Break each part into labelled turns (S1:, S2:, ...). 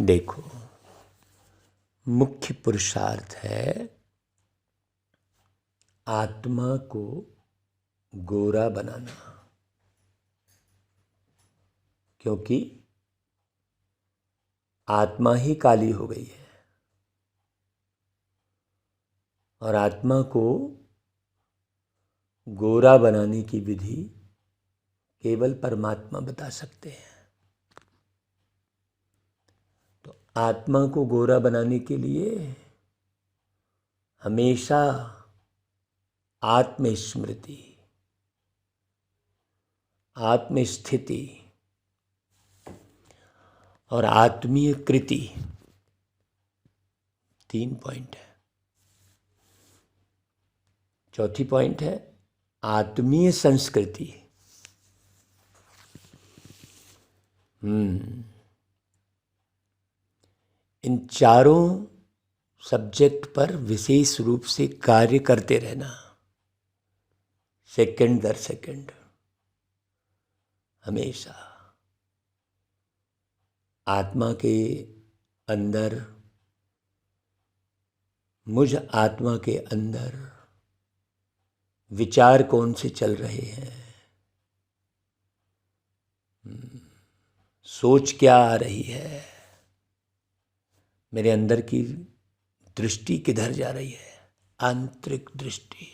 S1: देखो, मुख्य पुरुषार्थ है आत्मा को गोरा बनाना, क्योंकि आत्मा ही काली हो गई है और आत्मा को गोरा बनाने की विधि केवल परमात्मा बता सकते हैं। तो आत्मा को गोरा बनाने के लिए हमेशा आत्मस्मृति, आत्मस्थिति और आत्मीय कृति 3 पॉइंट है। चौथी पॉइंट है आत्मीय संस्कृति। इन चारों सब्जेक्ट पर विशेष रूप से कार्य करते रहना, सेकंड दर सेकंड, हमेशा आत्मा के अंदर, मुझ आत्मा के अंदर विचार कौन से चल रहे हैं, सोच क्या आ रही है, मेरे अंदर की दृष्टि किधर जा रही है, आंतरिक दृष्टि,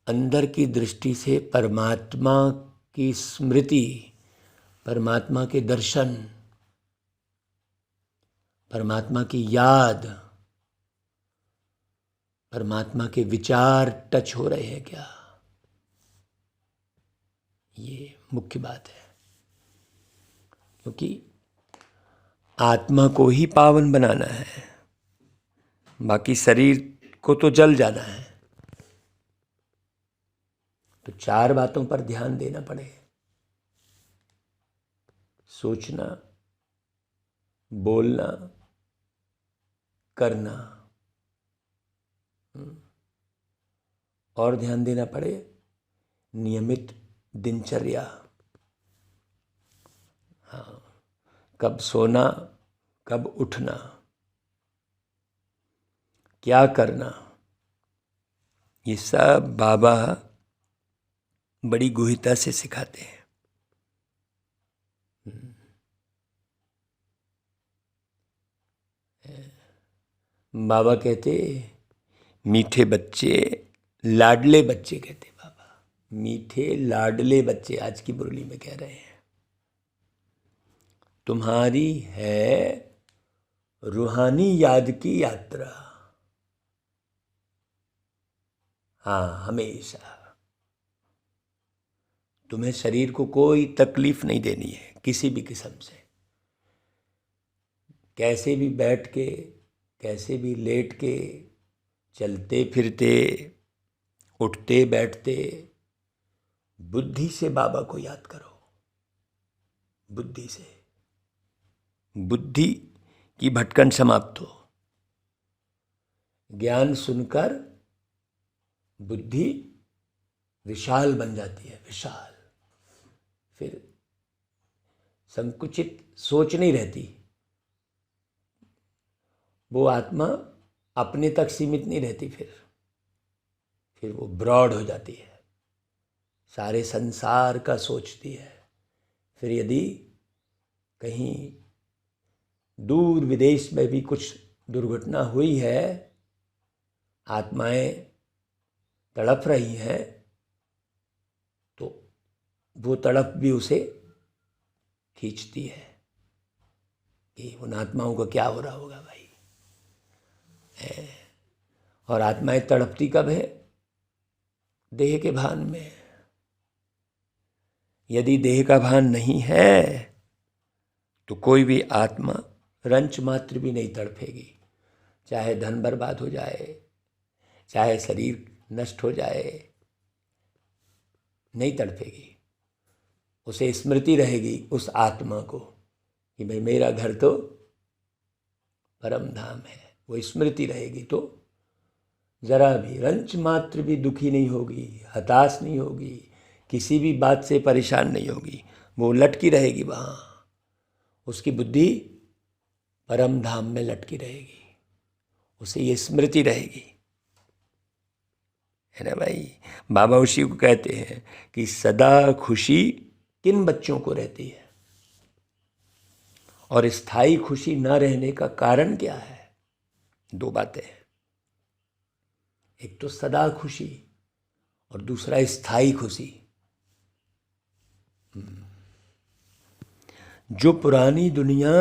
S1: अंदर की दृष्टि से परमात्मा की स्मृति, परमात्मा के दर्शन, परमात्मा की याद, परमात्मा के विचार टच हो रहे हैं क्या, ये मुख्य बात है। क्योंकि आत्मा को ही पावन बनाना है, बाकी शरीर को तो जल जाना है। तो 4 बातों पर ध्यान देना पड़ेगा, सोचना, बोलना, करना, और ध्यान देना पड़े नियमित दिनचर्या। हाँ, कब सोना, कब उठना, क्या करना, ये सब बाबा बड़ी गुहिता से सिखाते हैं। बाबा कहते मीठे बच्चे, लाडले बच्चे कहते बाबा, मीठे लाडले बच्चे आज की मुरली में कह रहे हैं। तुम्हारी है रूहानी याद की यात्रा। हाँ, हमेशा तुम्हें शरीर को कोई तकलीफ नहीं देनी है किसी भी किस्म से। कैसे भी बैठ के, कैसे भी लेट के, चलते फिरते, उठते बैठते, बुद्धि से बाबा को याद करो। बुद्धि से, बुद्धि की भटकन समाप्त हो। ज्ञान सुनकर बुद्धि विशाल बन जाती है, विशाल। फिर संकुचित सोच नहीं रहती, वो आत्मा अपने तक सीमित नहीं रहती, फिर वो ब्रॉड हो जाती है, सारे संसार का सोचती है। फिर यदि कहीं दूर विदेश में भी कुछ दुर्घटना हुई है, आत्माएं तड़प रही हैं, तो वो तड़प भी उसे खींचती है कि उन आत्माओं को क्या हो रहा होगा भाई। और आत्माएं तड़पती कब है? देह के भान में। यदि देह का भान नहीं है तो कोई भी आत्मा रंच मात्र भी नहीं तड़पेगी। चाहे धन बर्बाद हो जाए, चाहे शरीर नष्ट हो जाए, नहीं तड़पेगी। उसे स्मृति रहेगी उस आत्मा को कि भाई मेरा घर तो परम धाम है। वो स्मृति रहेगी तो जरा भी रंच मात्र भी दुखी नहीं होगी, हताश नहीं होगी, किसी भी बात से परेशान नहीं होगी। वो लटकी रहेगी वहाँ, उसकी बुद्धि परम धाम में लटकी रहेगी, उसे ये स्मृति रहेगी, है ना भाई। बाबा उसी को कहते हैं कि सदा खुशी किन बच्चों को रहती है और स्थायी खुशी न रहने का कारण क्या है। दो बातें हैं, एक तो सदा खुशी और दूसरा स्थायी खुशी। जो पुरानी दुनिया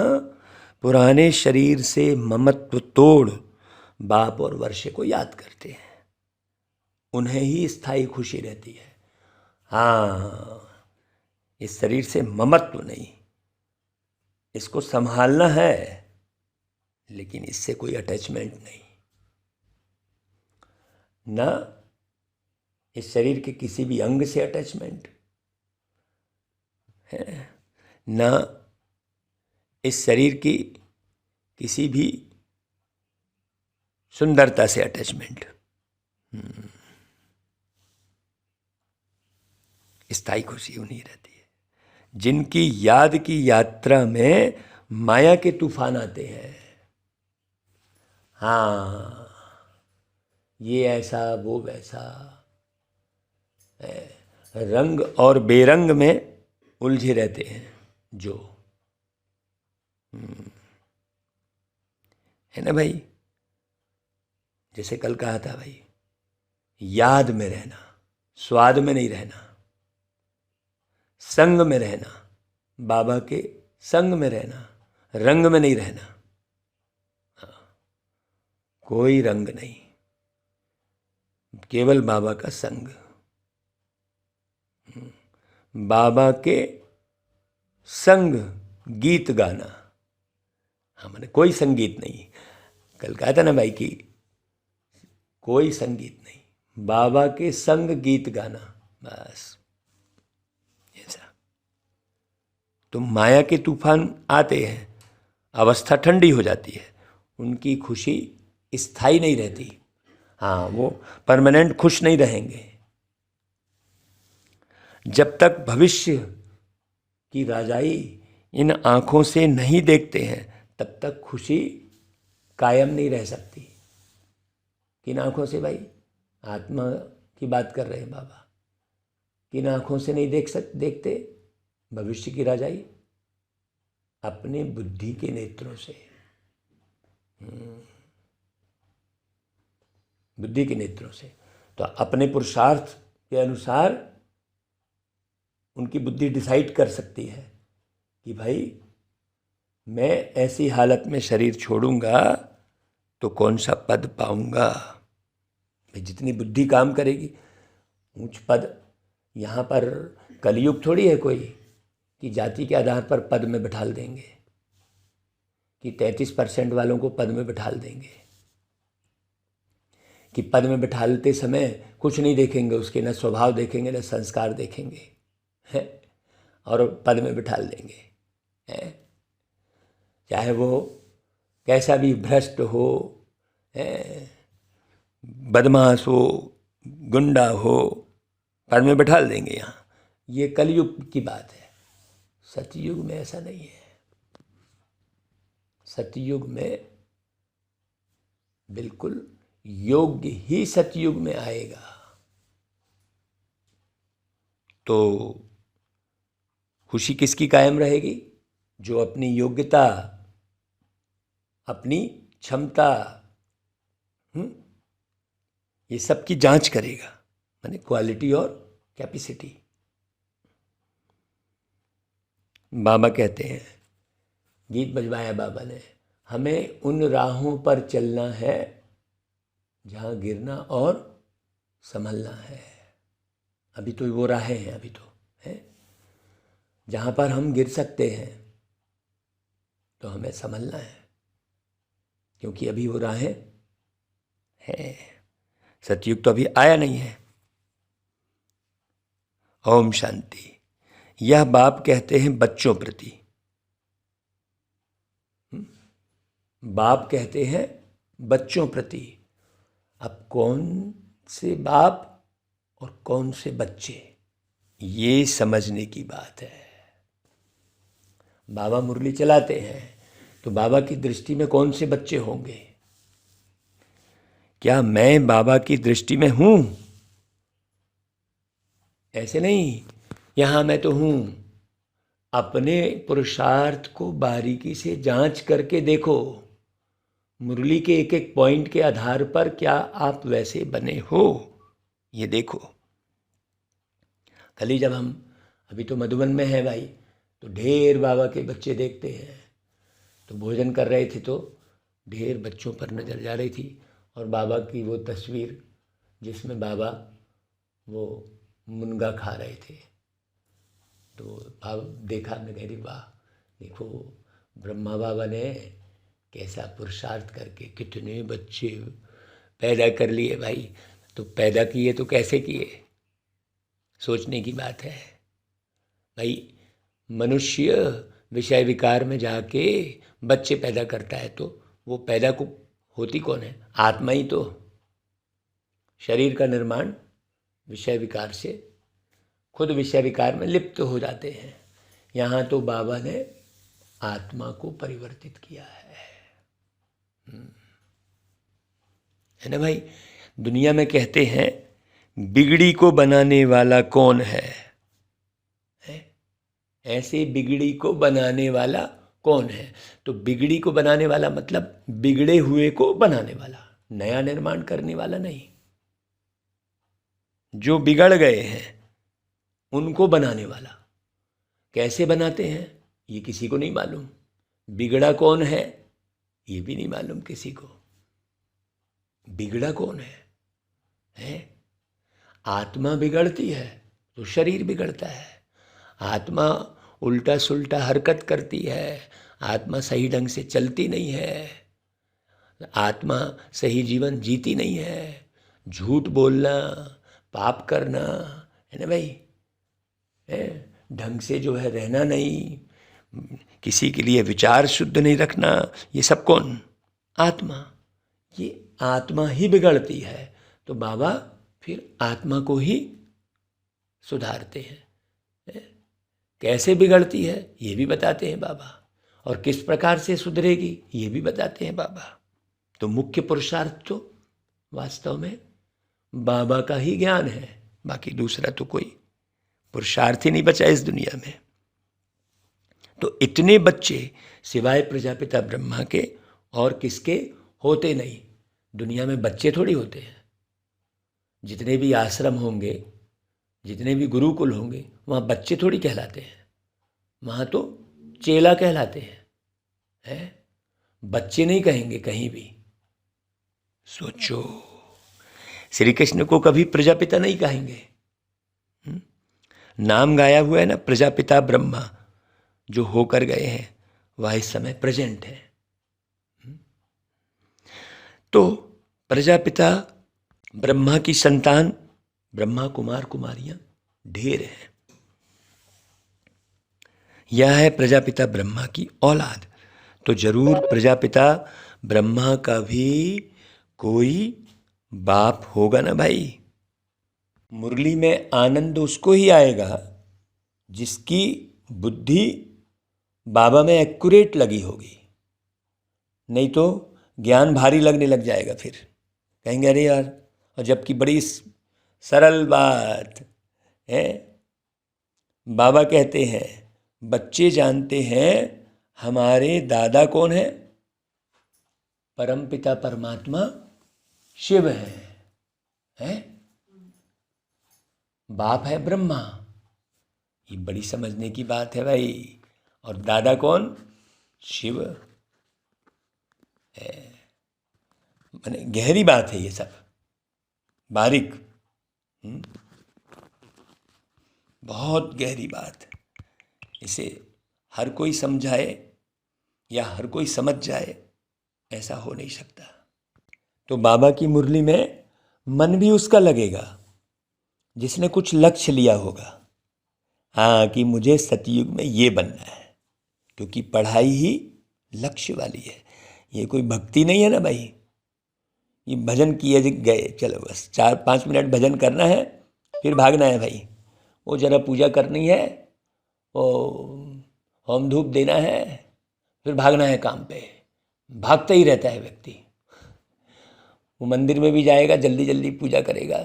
S1: पुराने शरीर से ममत्व तोड़ बाप और वर्षे को याद करते हैं, उन्हें ही स्थायी खुशी रहती है। हाँ, इस शरीर से ममत्व नहीं, इसको संभालना है, लेकिन इससे कोई अटैचमेंट नहीं, ना इस शरीर के किसी भी अंग से अटैचमेंट है, ना इस शरीर की किसी भी सुंदरता से अटैचमेंट। स्थायी खुशी उन्हीं रहती है जिनकी याद की यात्रा में माया के तूफान आते हैं। हाँ, ये ऐसा वो वैसा, रंग और बेरंग में उलझे रहते हैं जो, है ना भाई। जैसे कल कहा था भाई, याद में रहना, स्वाद में नहीं रहना, संग में रहना, बाबा के संग में रहना, रंग में नहीं रहना। हाँ, कोई रंग नहीं, केवल बाबा का संग, बाबा के संग गीत गाना। हाँ, मैंने कोई संगीत नहीं, कल कहा था ना भाई कि कोई संगीत नहीं, बाबा के संग गीत गाना, बस ऐसा। तो माया के तूफान आते हैं, अवस्था ठंडी हो जाती है, उनकी खुशी स्थायी नहीं रहती। हाँ, वो परमानेंट खुश नहीं रहेंगे। जब तक भविष्य की राजाई इन आँखों से नहीं देखते हैं, तब तक खुशी कायम नहीं रह सकती। किन आँखों से भाई? आत्मा की बात कर रहे हैं बाबा। किन आँखों से नहीं देखते भविष्य की राजाई? अपने बुद्धि के नेत्रों से, बुद्धि के नेत्रों से। तो अपने पुरुषार्थ के अनुसार उनकी बुद्धि डिसाइड कर सकती है कि भाई मैं ऐसी हालत में शरीर छोड़ूंगा तो कौन सा पद पाऊंगा। भाई जितनी बुद्धि काम करेगी, ऊंच पद। यहाँ पर कलयुग थोड़ी है कोई कि जाति के आधार पर पद में बिठाल देंगे, कि 33% वालों को पद में बिठाल देंगे, कि पद में बिठालते समय कुछ नहीं देखेंगे उसके, न स्वभाव देखेंगे न संस्कार देखेंगे, है, और पद में बिठाल देंगे, है। चाहे वो कैसा भी भ्रष्ट हो, बदमाश हो, गुंडा हो, पद में बिठाल देंगे यहाँ। ये कलयुग की बात है। सतयुग में ऐसा नहीं है। सतयुग में बिल्कुल योग्य ही सतयुग में आएगा। तो खुशी किसकी कायम रहेगी? जो अपनी योग्यता, अपनी क्षमता, ये सब की जांच करेगा, माने क्वालिटी और कैपेसिटी। बाबा कहते हैं, गीत बजवाया बाबा ने, हमें उन राहों पर चलना है जहाँ गिरना और संभलना है। अभी तो वो राहें हैं, अभी तो है जहाँ पर हम गिर सकते हैं, तो हमें संभलना है, क्योंकि अभी वो राहें हैं। सतयुग तो अभी आया नहीं है। ओम शांति। यह बाप कहते हैं बच्चों प्रति, बाप कहते हैं बच्चों प्रति। अब कौन से बाप और कौन से बच्चे, ये समझने की बात है। बाबा मुरली चलाते हैं तो बाबा की दृष्टि में कौन से बच्चे होंगे? क्या मैं बाबा की दृष्टि में हूँ? ऐसे नहीं, यहाँ मैं तो हूँ। अपने पुरुषार्थ को बारीकी से जांच करके देखो, मुरली के एक एक पॉइंट के आधार पर क्या आप वैसे बने हो, ये देखो। कल ही जब हम अभी तो मधुबन में है भाई, तो ढेर बाबा के बच्चे देखते हैं। तो भोजन कर रहे थे तो ढेर बच्चों पर नज़र जा रही थी, और बाबा की वो तस्वीर जिसमें बाबा वो मुनगा खा रहे थे, तो बाबा देखा, मैं कह रही वाह, देखो ब्रह्मा बाबा ने कैसा पुरुषार्थ करके कितने बच्चे पैदा कर लिए भाई। तो पैदा किए तो कैसे किए, सोचने की बात है भाई। मनुष्य विषय विकार में जाके बच्चे पैदा करता है, तो वो पैदा को होती कौन है? आत्मा ही तो। शरीर का निर्माण विषय विकार से, खुद विषय विकार में लिप्त हो जाते हैं। यहाँ तो बाबा ने आत्मा को परिवर्तित किया है ना भाई। दुनिया में कहते हैं बिगड़ी को बनाने वाला कौन है? ऐसे बिगड़ी को बनाने वाला कौन है? तो बिगड़ी को बनाने वाला मतलब बिगड़े हुए को बनाने वाला, नया निर्माण करने वाला नहीं। जो बिगड़ गए हैं उनको बनाने वाला। कैसे बनाते हैं ये किसी को नहीं मालूम। बिगड़ा कौन है ये भी नहीं मालूम किसी को। बिगड़ा कौन है? आत्मा बिगड़ती है तो शरीर बिगड़ता है। आत्मा उल्टा सुल्टा हरकत करती है, आत्मा सही ढंग से चलती नहीं है, आत्मा सही जीवन जीती नहीं है। झूठ बोलना, पाप करना, है ना भाई, ढंग से जो है रहना नहीं, किसी के लिए विचार शुद्ध नहीं रखना, ये सब कौन? आत्मा। ये आत्मा ही बिगड़ती है। तो बाबा फिर आत्मा को ही सुधारते हैं। कैसे बिगड़ती है ये भी बताते हैं बाबा, और किस प्रकार से सुधरेगी ये भी बताते हैं बाबा। तो मुख्य पुरुषार्थ तो वास्तव में बाबा का ही ज्ञान है, बाकी दूसरा तो कोई पुरुषार्थ ही नहीं बचा इस दुनिया में। तो इतने बच्चे सिवाय प्रजापिता ब्रह्मा के और किसके होते नहीं। दुनिया में बच्चे थोड़ी होते हैं। जितने भी आश्रम होंगे, जितने भी गुरुकुल होंगे, वहाँ बच्चे थोड़ी कहलाते हैं, वहाँ तो चेला कहलाते हैं। बच्चे नहीं कहेंगे कहीं भी। सोचो, श्री कृष्ण को कभी प्रजापिता नहीं कहेंगे। नाम गाया हुआ है ना, प्रजापिता ब्रह्मा, जो होकर गए हैं वह इस समय प्रेजेंट है। तो प्रजापिता ब्रह्मा की संतान, ब्रह्मा कुमार कुमारियां ढेर हैं। यह है प्रजापिता ब्रह्मा की औलाद। तो जरूर प्रजापिता ब्रह्मा का भी कोई बाप होगा ना भाई। मुरली में आनंद उसको ही आएगा जिसकी बुद्धि बाबा में एक्यूरेट लगी होगी, नहीं तो ज्ञान भारी लगने लग जाएगा। फिर कहेंगे अरे यार, और जबकि बड़ी सरल बात है। बाबा कहते हैं बच्चे जानते हैं हमारे दादा कौन है? परमपिता परमात्मा शिव है? बाप है ब्रह्मा। ये बड़ी समझने की बात है भाई। और दादा कौन? शिव है। माने गहरी बात है ये सब, बारीक, बहुत गहरी बात। इसे हर कोई समझाए या हर कोई समझ जाए ऐसा हो नहीं सकता। तो बाबा की मुरली में मन भी उसका लगेगा जिसने कुछ लक्ष्य लिया होगा। हाँ, कि मुझे सतयुग में ये बनना है, क्योंकि पढ़ाई ही लक्ष्य वाली है। ये कोई भक्ति नहीं है ना भाई। ये भजन किए गए, चलो बस 4-5 मिनट भजन करना है, फिर भागना है भाई। वो जरा पूजा करनी है, वो होम धूप देना है, फिर भागना है काम पे, भागता ही रहता है व्यक्ति। वो मंदिर में भी जाएगा, जल्दी जल्दी पूजा करेगा,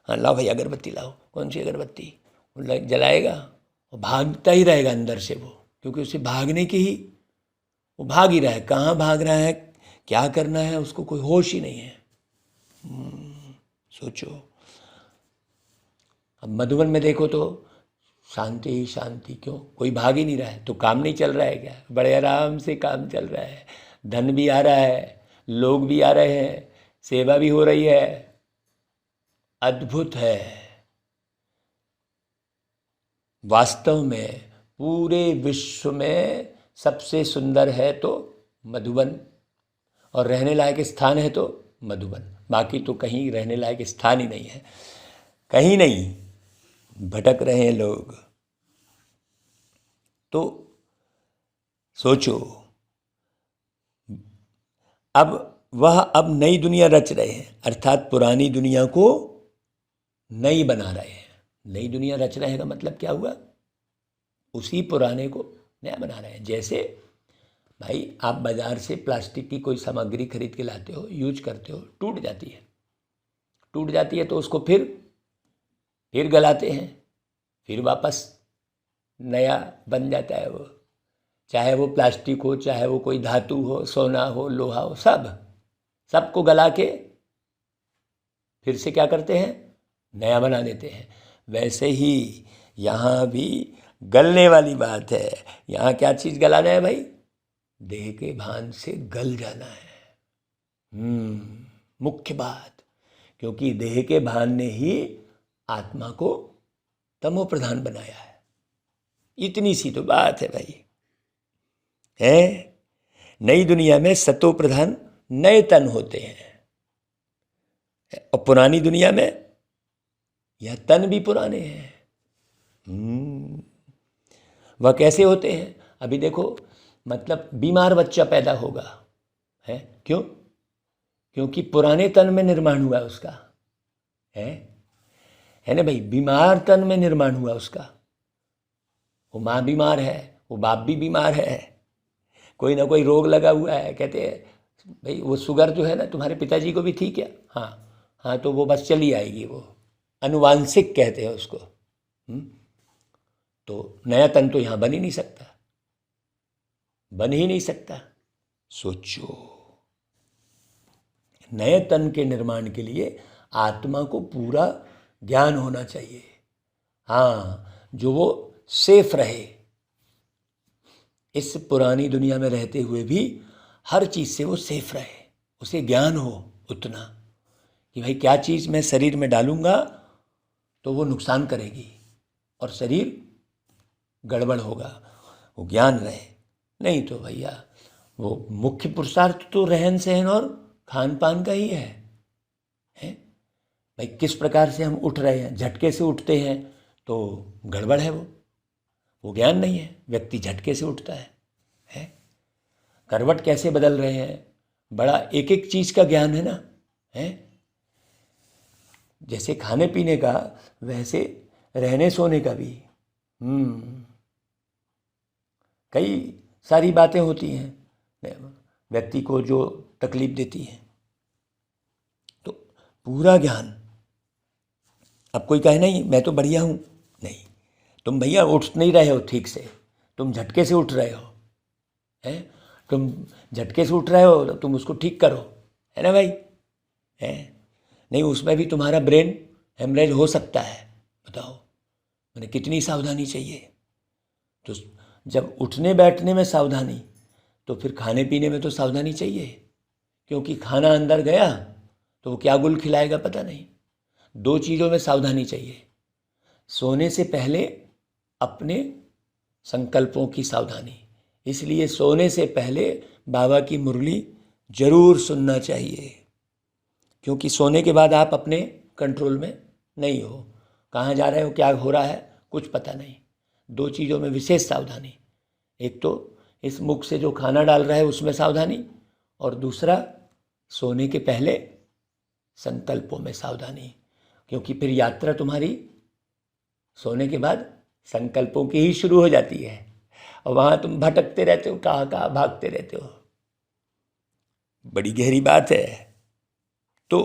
S1: हाँ लाओ भाई अगरबत्ती लाओ, कौन सी अगरबत्ती, वो जलाएगा और भागता ही रहेगा अंदर से वो, क्योंकि उसे भागने की ही, वो भाग ही रहा है, कहाँ भाग रहा है, क्या करना है, उसको कोई होश ही नहीं है। सोचो, अब मधुबन में देखो तो शांति ही शांति, क्यों, कोई भाग ही नहीं रहा है, तो काम नहीं चल रहा है क्या, बड़े आराम से काम चल रहा है, धन भी आ रहा है, लोग भी आ रहे हैं, सेवा भी हो रही है, अद्भुत है। वास्तव में पूरे विश्व में सबसे सुंदर है तो मधुबन, और रहने लायक स्थान है तो मधुबन, बाकी तो कहीं रहने लायक स्थान ही नहीं है, कहीं नहीं, भटक रहे हैं लोग। तो सोचो, अब नई दुनिया रच रहे हैं, अर्थात पुरानी दुनिया को नई बना रहे हैं। नई दुनिया रच रहे हैं का मतलब क्या हुआ, उसी पुराने को नया बना रहे हैं। जैसे भाई आप बाजार से प्लास्टिक की कोई सामग्री खरीद के लाते हो, यूज करते हो, टूट जाती है तो उसको फिर गलाते हैं, फिर वापस नया बन जाता है वो, चाहे वो प्लास्टिक हो, चाहे वो कोई धातु हो, सोना हो, लोहा हो, सबको गला के फिर से क्या करते हैं, नया बना देते हैं। वैसे ही यहाँ भी गलने वाली बात है। यहाँ क्या चीज़ गलाना है भाई, देह के भान से गल जाना है, मुख्य बात, क्योंकि देह के भान ने ही आत्मा को तमो प्रधान बनाया है। इतनी सी तो बात है भाई, है। नई दुनिया में सतो प्रधान नए तन होते हैं, और पुरानी दुनिया में यह तन भी पुराने हैं। वह कैसे होते हैं, अभी देखो, मतलब बीमार बच्चा पैदा होगा, है क्यों, क्योंकि पुराने तन में निर्माण हुआ उसका, है ना भाई, बीमार तन में निर्माण हुआ उसका। वो माँ बीमार है, वो बाप भी बीमार है, कोई ना कोई रोग लगा हुआ है, कहते हैं भाई वो शुगर जो है ना तुम्हारे पिताजी को भी थी क्या, हाँ तो वो बस चली आएगी, वो अनुवांशिक कहते हैं उसको। तो नया तन तो यहाँ बन ही नहीं सकता, सोचो, नए तन के निर्माण के लिए आत्मा को पूरा ज्ञान होना चाहिए, हाँ, जो वो सेफ रहे, इस पुरानी दुनिया में रहते हुए भी हर चीज़ से वो सेफ रहे, उसे ज्ञान हो उतना कि भाई क्या चीज़ मैं शरीर में डालूंगा तो वो नुकसान करेगी और शरीर गड़बड़ होगा, वो ज्ञान रहे। नहीं तो भैया वो मुख्य पुरुषार्थ तो रहन सहन और खान पान का ही है भाई, किस प्रकार से हम उठ रहे हैं, झटके से उठते हैं तो गड़बड़ है, वो ज्ञान नहीं है, व्यक्ति झटके से उठता है। करवट कैसे बदल रहे हैं, बड़ा एक एक चीज़ का ज्ञान है ना, जैसे खाने पीने का वैसे रहने सोने का भी कई सारी बातें होती हैं व्यक्ति को जो तकलीफ देती हैं। तो पूरा ज्ञान, अब कोई कहे नहीं मैं तो बढ़िया हूँ, नहीं, तुम भैया उठ नहीं रहे हो ठीक से, तुम झटके से उठ रहे हो, तुम झटके से उठ रहे हो, तुम उसको ठीक करो, है ना भाई, नहीं उसमें भी तुम्हारा ब्रेन हेमरेज हो सकता है, बताओ मैंने कितनी सावधानी चाहिए। तो जब उठने बैठने में सावधानी, तो फिर खाने पीने में तो सावधानी चाहिए, क्योंकि खाना अंदर गया तो वो क्या गुल खिलाएगा पता नहीं। दो चीज़ों में सावधानी चाहिए, सोने से पहले अपने संकल्पों की सावधानी, इसलिए सोने से पहले बाबा की मुरली जरूर सुनना चाहिए, क्योंकि सोने के बाद आप अपने कंट्रोल में नहीं हो, कहाँ जा रहे हो, क्या हो रहा है, कुछ पता नहीं। दो चीज़ों में विशेष सावधानी, एक तो इस मुख से जो खाना डाल रहा है उसमें सावधानी, और दूसरा सोने के पहले संकल्पों में सावधानी, क्योंकि फिर यात्रा तुम्हारी सोने के बाद संकल्पों की ही शुरू हो जाती है, और वहाँ तुम भटकते रहते हो, कहाँ कहाँ भागते रहते हो। बड़ी गहरी बात है। तो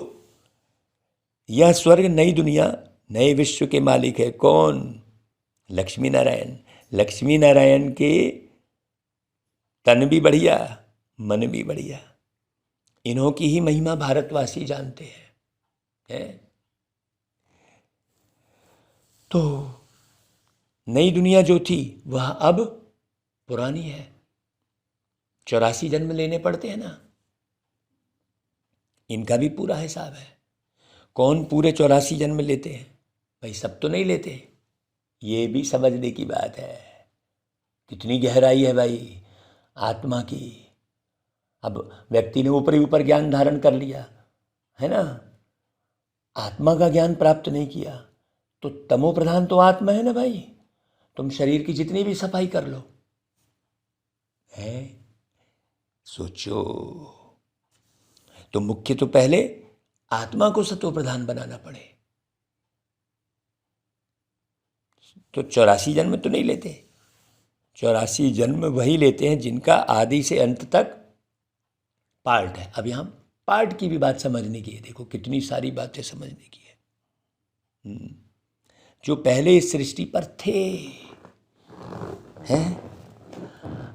S1: यह स्वर्ग नई दुनिया नए विश्व के मालिक है कौन? लक्ष्मी नारायण। लक्ष्मी नारायण के तन भी बढ़िया, मन भी बढ़िया। इन्हों की ही महिमा भारतवासी जानते हैं। तो नई दुनिया जो थी वह अब पुरानी है। 84 जन्म लेने पड़ते हैं ना, इनका भी पूरा हिसाब है। कौन पूरे 84 जन्म लेते हैं? भाई सब तो नहीं लेते, ये भी समझने की बात है। कितनी गहराई है भाई आत्मा की। अब व्यक्ति ने ऊपर ही ऊपर ज्ञान धारण कर लिया है ना, आत्मा का ज्ञान प्राप्त नहीं किया, तो तमो प्रधान तो आत्मा है ना भाई। तुम शरीर की जितनी भी सफाई कर लो है, सोचो। तो मुख्य तो पहले आत्मा को सतो प्रधान बनाना पड़े। तो 84 जन्म तो नहीं लेते, 84 जन्म वही लेते हैं जिनका आदि से अंत तक पार्ट है। अब यहाँ पार्ट की भी बात समझने की है, देखो कितनी सारी बातें समझने की है। जो पहले इस सृष्टि पर थे हैं,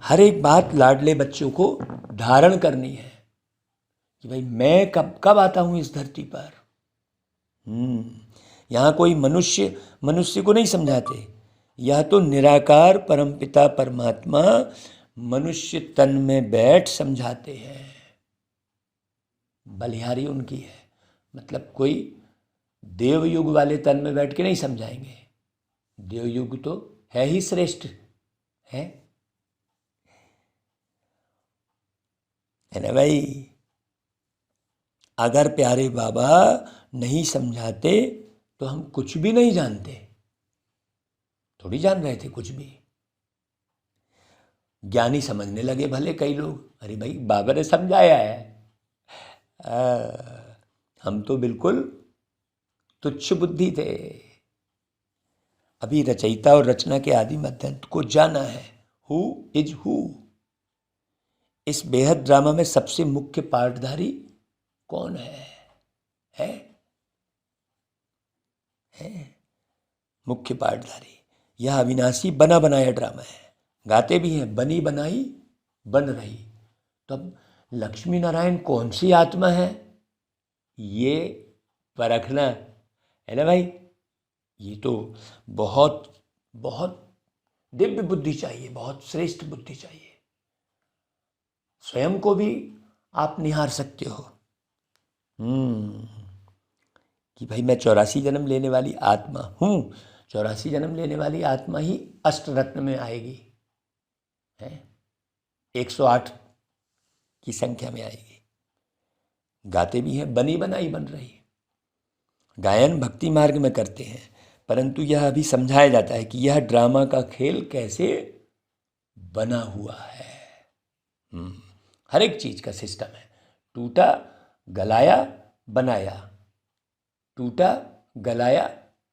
S1: हर एक बात लाडले बच्चों को धारण करनी है कि भाई मैं कब कब आता हूं इस धरती पर। यहाँ कोई मनुष्य को नहीं समझाते, यह तो निराकार परमपिता परमात्मा मनुष्य तन में बैठ समझाते हैं। बलिहारी उनकी है, मतलब कोई देवयुग वाले तन में बैठ के नहीं समझाएंगे। देवयुग तो है ही श्रेष्ठ है ना भाई। अगर प्यारे बाबा नहीं समझाते तो हम कुछ भी नहीं जानते, थोड़ी जान रहे थे कुछ भी। ज्ञानी समझने लगे भले कई लोग, अरे भाई बाबा ने समझाया है। हम तो बिल्कुल तुच्छ बुद्धि थे। अभी रचयिता और रचना के आदि मध्यंत को जाना है। Who is who. इस बेहद ड्रामा में सबसे मुख्य पार्टधारी कौन है? मुख्य पार्टधारी। यह अविनाशी बना बनाया ड्रामा है। गाते भी हैं बनी बनाई बन रही। तो अब लक्ष्मी नारायण कौन सी आत्मा है ये परखना है ना भाई। ये तो बहुत बहुत दिव्य बुद्धि चाहिए, बहुत श्रेष्ठ बुद्धि चाहिए। स्वयं को भी आप निहार सकते हो कि भाई मैं 84 जन्म लेने वाली आत्मा हूँ। 84 जन्म लेने वाली आत्मा ही अष्टरत्न में आएगी, है 108 की संख्या में आएगी। गाते भी हैं बनी बनाई बन रही। गायन भक्ति मार्ग में करते हैं, परंतु यह अभी समझाया जाता है कि यह ड्रामा का खेल कैसे बना हुआ है। हर एक चीज का सिस्टम है। टूटा गलाया बनाया, टूटा गलाया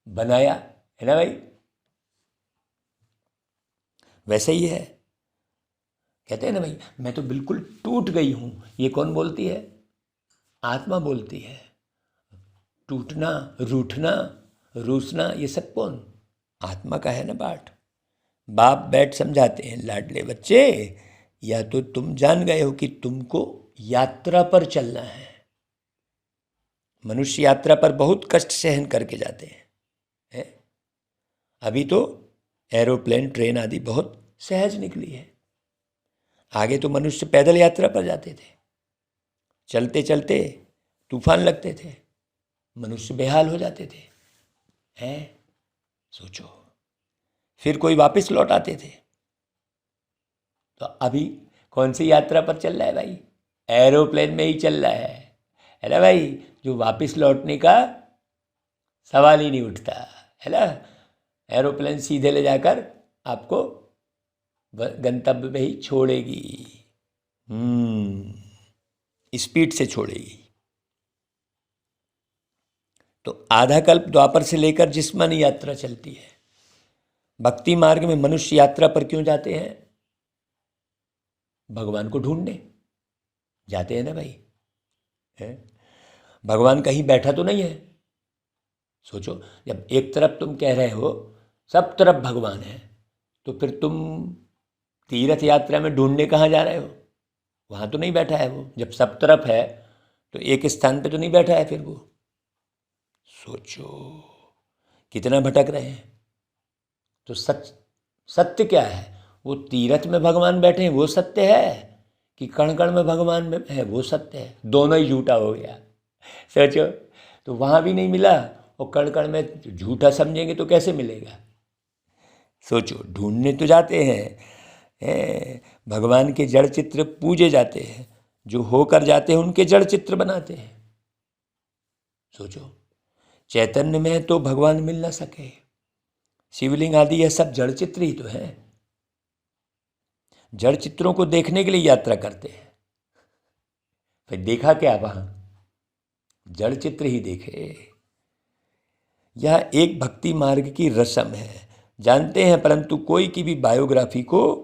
S1: बनाया, है ना भाई। वैसे ही है। कहते हैं ना भाई मैं तो बिल्कुल टूट गई हूं, ये कौन बोलती है? आत्मा बोलती है। टूटना, रूठना, रूसना, ये सब कौन? आत्मा का है ना पाठ। बाप बैठ समझाते हैं लाडले बच्चे, या तो तुम जान गए हो कि तुमको यात्रा पर चलना है। मनुष्य यात्रा पर बहुत कष्ट सहन करके जाते हैं। अभी तो एरोप्लेन ट्रेन आदि बहुत सहज निकली है। आगे तो मनुष्य पैदल यात्रा पर जाते थे, चलते चलते तूफान लगते थे, मनुष्य बेहाल हो जाते थे। सोचो, फिर कोई वापस लौट आते थे। तो अभी कौन सी यात्रा पर चल रहा है भाई? एरोप्लेन में ही चल रहा है ना भाई। जो वापस लौटने का सवाल ही नहीं उठता, है ना। एरोप्लेन सीधे ले जाकर आपको गंतव्य में ही छोड़ेगी, स्पीड से छोड़ेगी। तो आधा कल्प द्वापर से लेकर जिस्मानी यात्रा चलती है। भक्ति मार्ग में मनुष्य यात्रा पर क्यों जाते हैं? भगवान को ढूंढने जाते हैं ना भाई, है? भगवान कहीं बैठा तो नहीं है। सोचो, जब एक तरफ तुम कह रहे हो सब तरफ भगवान है, तो फिर तुम तीर्थ यात्रा में ढूंढने कहाँ जा रहे हो? वहाँ तो नहीं बैठा है वो। जब सब तरफ है तो एक स्थान पे तो नहीं बैठा है फिर वो। सोचो कितना भटक रहे हैं। तो सत्य क्या है? वो तीर्थ में भगवान बैठे हैं वो सत्य है, कि कण कण में भगवान में है वो सत्य है? दोनों ही झूठा हो गया। सोचो, तो वहाँ भी नहीं मिला और कण कण में झूठा समझेंगे तो कैसे मिलेगा? सोचो, ढूंढने तो जाते हैं, भगवान के जड़ चित्र पूजे जाते हैं, जो होकर जाते हैं उनके जड़ चित्र बनाते हैं। सोचो, चैतन्य में तो भगवान मिल ना सके, शिवलिंग आदि यह सब जड़ चित्र ही तो है। जड़ चित्रों को देखने के लिए यात्रा करते हैं, फिर देखा क्या वहां? जड़ चित्र ही देखे। यह एक भक्ति मार्ग की रस्म है, जानते हैं, परंतु कोई की भी बायोग्राफी को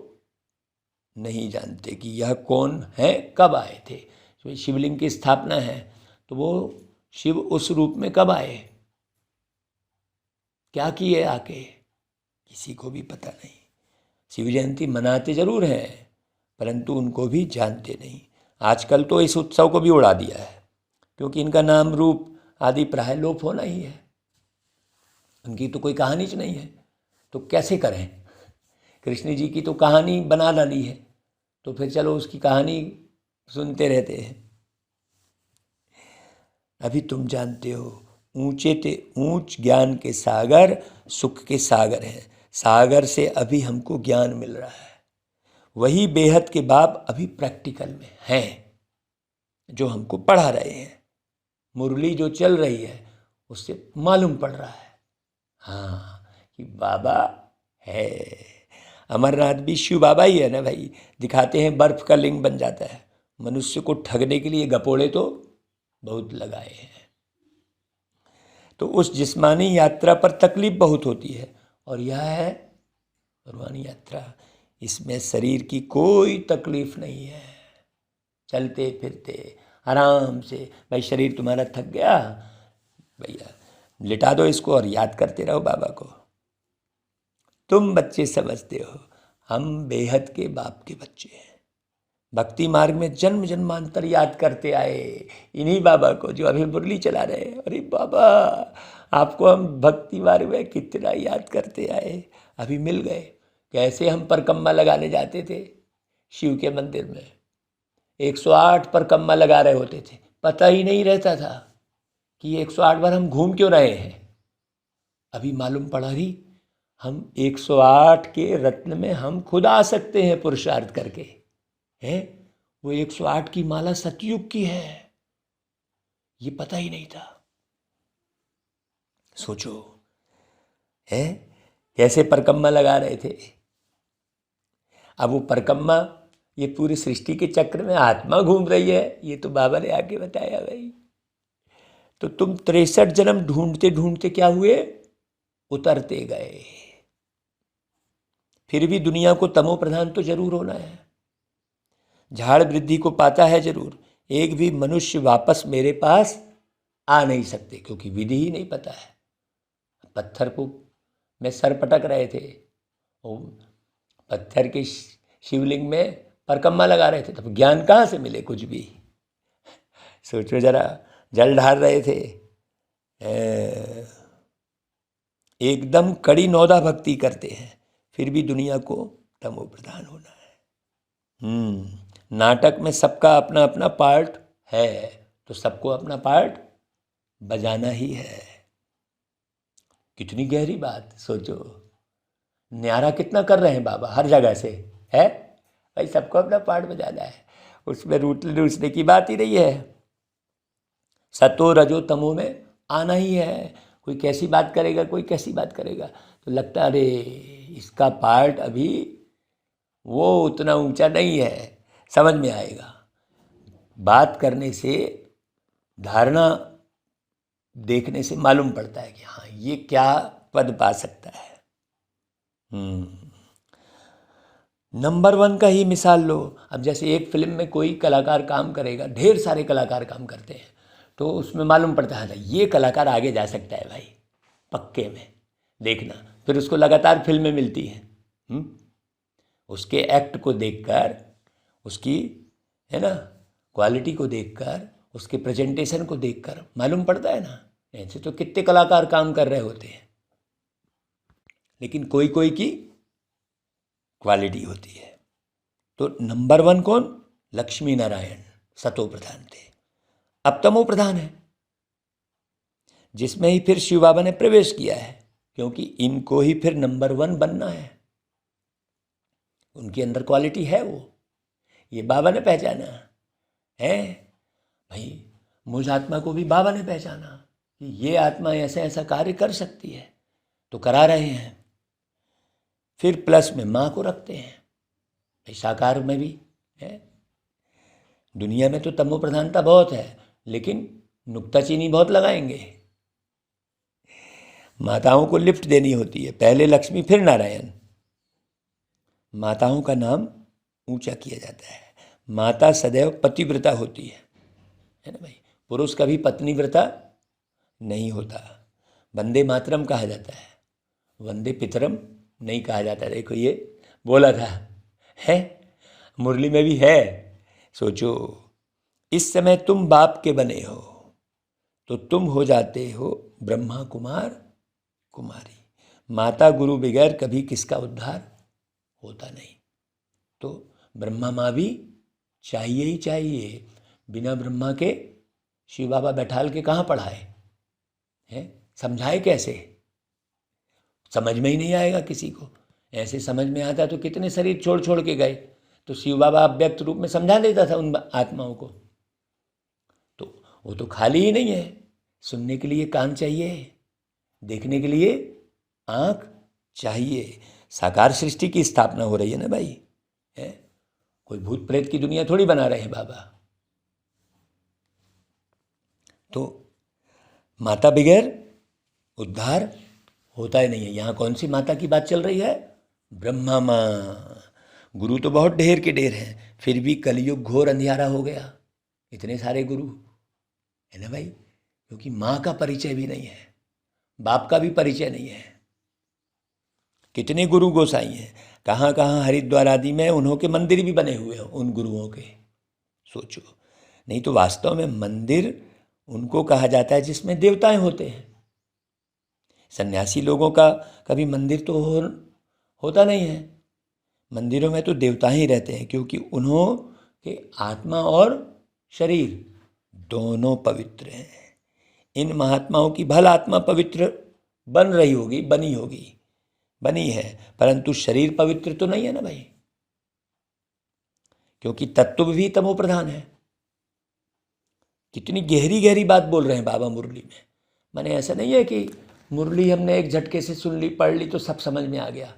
S1: नहीं जानते कि यह कौन है, कब आए थे। तो शिवलिंग की स्थापना है तो वो शिव उस रूप में कब आए, क्या किए आके, किसी को भी पता नहीं। शिव जयंती मनाते जरूर हैं, परंतु उनको भी जानते नहीं। आजकल तो इस उत्सव को भी उड़ा दिया है, क्योंकि इनका नाम रूप आदि प्राय लोप होना ही है। उनकी तो कोई कहानी च नहीं है, तो कैसे करें? कृष्ण जी की तो कहानी बना डाली है, तो फिर चलो उसकी कहानी सुनते रहते हैं। अभी तुम जानते हो, ऊंचे ते ऊंच ज्ञान के सागर सुख के सागर हैं। सागर से अभी हमको ज्ञान मिल रहा है, वही बेहद के बाप अभी प्रैक्टिकल में हैं, जो हमको पढ़ा रहे हैं। मुरली जो चल रही है उससे मालूम पड़ रहा है, हाँ, कि बाबा है। अमरनाथ भी शिव बाबा ही है ना भाई। दिखाते हैं बर्फ का लिंग बन जाता है। मनुष्य को ठगने के लिए गपोड़े तो बहुत लगाए हैं। तो उस जिस्मानी यात्रा पर तकलीफ बहुत होती है, और यह है रूहानी यात्रा। इसमें शरीर की कोई तकलीफ नहीं है, चलते फिरते आराम से। भाई शरीर तुम्हारा थक गया, भैया लिटा दो इसको और याद करते रहो बाबा को। तुम बच्चे समझते हो, हम बेहद के बाप के बच्चे हैं। भक्ति मार्ग में जन्म जन्मांतर याद करते आए इन्हीं बाबा को, जो अभी मुरली चला रहे हैं। अरे बाबा, आपको हम भक्ति मार्ग में कितना याद करते आए, अभी मिल गए। कैसे हम परिक्रमा लगाने जाते थे शिव के मंदिर में, 108 परिक्रमा लगा रहे होते थे, पता ही नहीं रहता था कि 108 बार हम घूम क्यों रहे हैं। अभी मालूम पड़ा ही, हम 108 के रत्न में हम खुद आ सकते हैं पुरुषार्थ करके, है। वो 108 की माला सतयुग की है, ये पता ही नहीं था। सोचो, है कैसे परिक्रमा लगा रहे थे। अब वो परिक्रमा, ये पूरी सृष्टि के चक्र में आत्मा घूम रही है, ये तो बाबा ने आके बताया भाई। तो तुम 63 जन्म ढूंढते ढूंढते क्या हुए, उतरते गए। फिर भी दुनिया को तमो प्रधान तो जरूर होना है। झाड़ वृद्धि को पाता है जरूर, एक भी मनुष्य वापस मेरे पास आ नहीं सकते, क्योंकि विधि ही नहीं पता है। पत्थर को में सर पटक रहे थे, पत्थर के शिवलिंग में परिक्रमा लगा रहे थे, तब ज्ञान कहाँ से मिले कुछ भी। सोचो जरा, जल ढाल रहे थे, एकदम कड़ी नौदा भक्ति करते हैं, फिर भी दुनिया को तमो प्रधान होना है। नाटक में सबका अपना अपना पार्ट है, तो सबको अपना पार्ट बजाना ही है। कितनी गहरी बात, सोचो। न्यारा कितना कर रहे हैं बाबा हर जगह से, है भाई, सबको अपना पार्ट बजाना है। उसमें रूठने की बात ही नहीं है। सतो रजो तमो में आना ही है। कोई कैसी बात करेगा, कोई कैसी बात करेगा, तो लगता है अरे इसका पार्ट अभी वो उतना ऊंचा नहीं है। समझ में आएगा, बात करने से, धारणा देखने से मालूम पड़ता है कि हाँ ये क्या पद पा सकता है। नंबर वन का ही मिसाल लो। अब जैसे एक फिल्म में कोई कलाकार काम करेगा, ढेर सारे कलाकार काम करते हैं, तो उसमें मालूम पड़ता है ये कलाकार आगे जा सकता है भाई, पक्के में देखना। फिर उसको लगातार फिल्में मिलती हैं। उसके एक्ट को देखकर, उसकी है ना क्वालिटी को देखकर, उसके प्रेजेंटेशन को देखकर मालूम पड़ता है ना। ऐसे तो कितने कलाकार काम कर रहे होते हैं, लेकिन कोई कोई की क्वालिटी होती है। तो नंबर वन कौन? लक्ष्मी नारायण सतो प्रधान थे। अब तमो प्रधान है, जिसमें ही फिर शिव बाबा ने प्रवेश किया है, क्योंकि इनको ही फिर नंबर वन बनना है। उनके अंदर क्वालिटी है, वो ये बाबा ने पहचाना है भाई। मुझ आत्मा को भी बाबा ने पहचाना कि ये आत्मा ऐसा ऐसा कार्य कर सकती है, तो करा रहे हैं। फिर प्लस में माँ को रखते हैं भाई, साकार में भी है। दुनिया में तो तमो प्रधानता बहुत है, लेकिन नुक्ताचीनी बहुत लगाएंगे। माताओं को लिफ्ट देनी होती है, पहले लक्ष्मी फिर नारायण। माताओं का नाम ऊंचा किया जाता है। माता सदैव पतिव्रता होती है ना भाई। पुरुष कभी पत्नीव्रता नहीं होता। वंदे मातरम कहा जाता है, वंदे पितरम नहीं कहा जाता। देखो ये बोला था, है मुरली में भी है। सोचो, इस समय तुम बाप के बने हो तो तुम हो जाते हो ब्रह्मा कुमार कुमारी। माता गुरु बगैर कभी किसका उद्धार होता नहीं। तो ब्रह्मा माँ भी चाहिए ही चाहिए। बिना ब्रह्मा के शिव बाबा बैठाल के कहाँ पढ़ाए हैं, समझाए कैसे? समझ में ही नहीं आएगा किसी को। ऐसे समझ में आता तो कितने शरीर छोड़ छोड़ के गए, तो शिव बाबा अव्यक्त रूप में समझा देता था उन आत्माओं को। तो वो तो खाली ही नहीं है। सुनने के लिए कान चाहिए, देखने के लिए आँख चाहिए। साकार सृष्टि की स्थापना हो रही है ना भाई, है कोई भूत प्रेत की दुनिया थोड़ी बना रहे हैं बाबा। तो माता बगैर उद्धार होता ही नहीं है। यहाँ कौन सी माता की बात चल रही है? ब्रह्मा माँ। गुरु तो बहुत ढेर के ढेर हैं, फिर भी कलयुग घोर अंधियारा हो गया। इतने सारे गुरु है ना भाई, क्योंकि माँ का परिचय भी नहीं है, बाप का भी परिचय नहीं है। कितने गुरु गोसाई हैं, कहाँ कहाँ हरिद्वार आदि में उन्हों के मंदिर भी बने हुए हैं उन गुरुओं के। सोचो, नहीं तो वास्तव में मंदिर उनको कहा जाता है जिसमें देवताएं होते हैं। सन्यासी लोगों का कभी मंदिर तो होता नहीं है। मंदिरों में तो देवता ही रहते हैं, क्योंकि उन्हों के आत्मा और शरीर दोनों पवित्र हैं। इन महात्माओं की भल आत्मा पवित्र बन रही होगी, बनी है, परंतु शरीर पवित्र तो नहीं है ना भाई, क्योंकि तत्व भी तमो प्रधान है। कितनी गहरी गहरी बात बोल रहे हैं बाबा मुरली में। माने ऐसा नहीं है कि मुरली हमने एक झटके से सुन ली, पढ़ ली तो सब समझ में आ गया।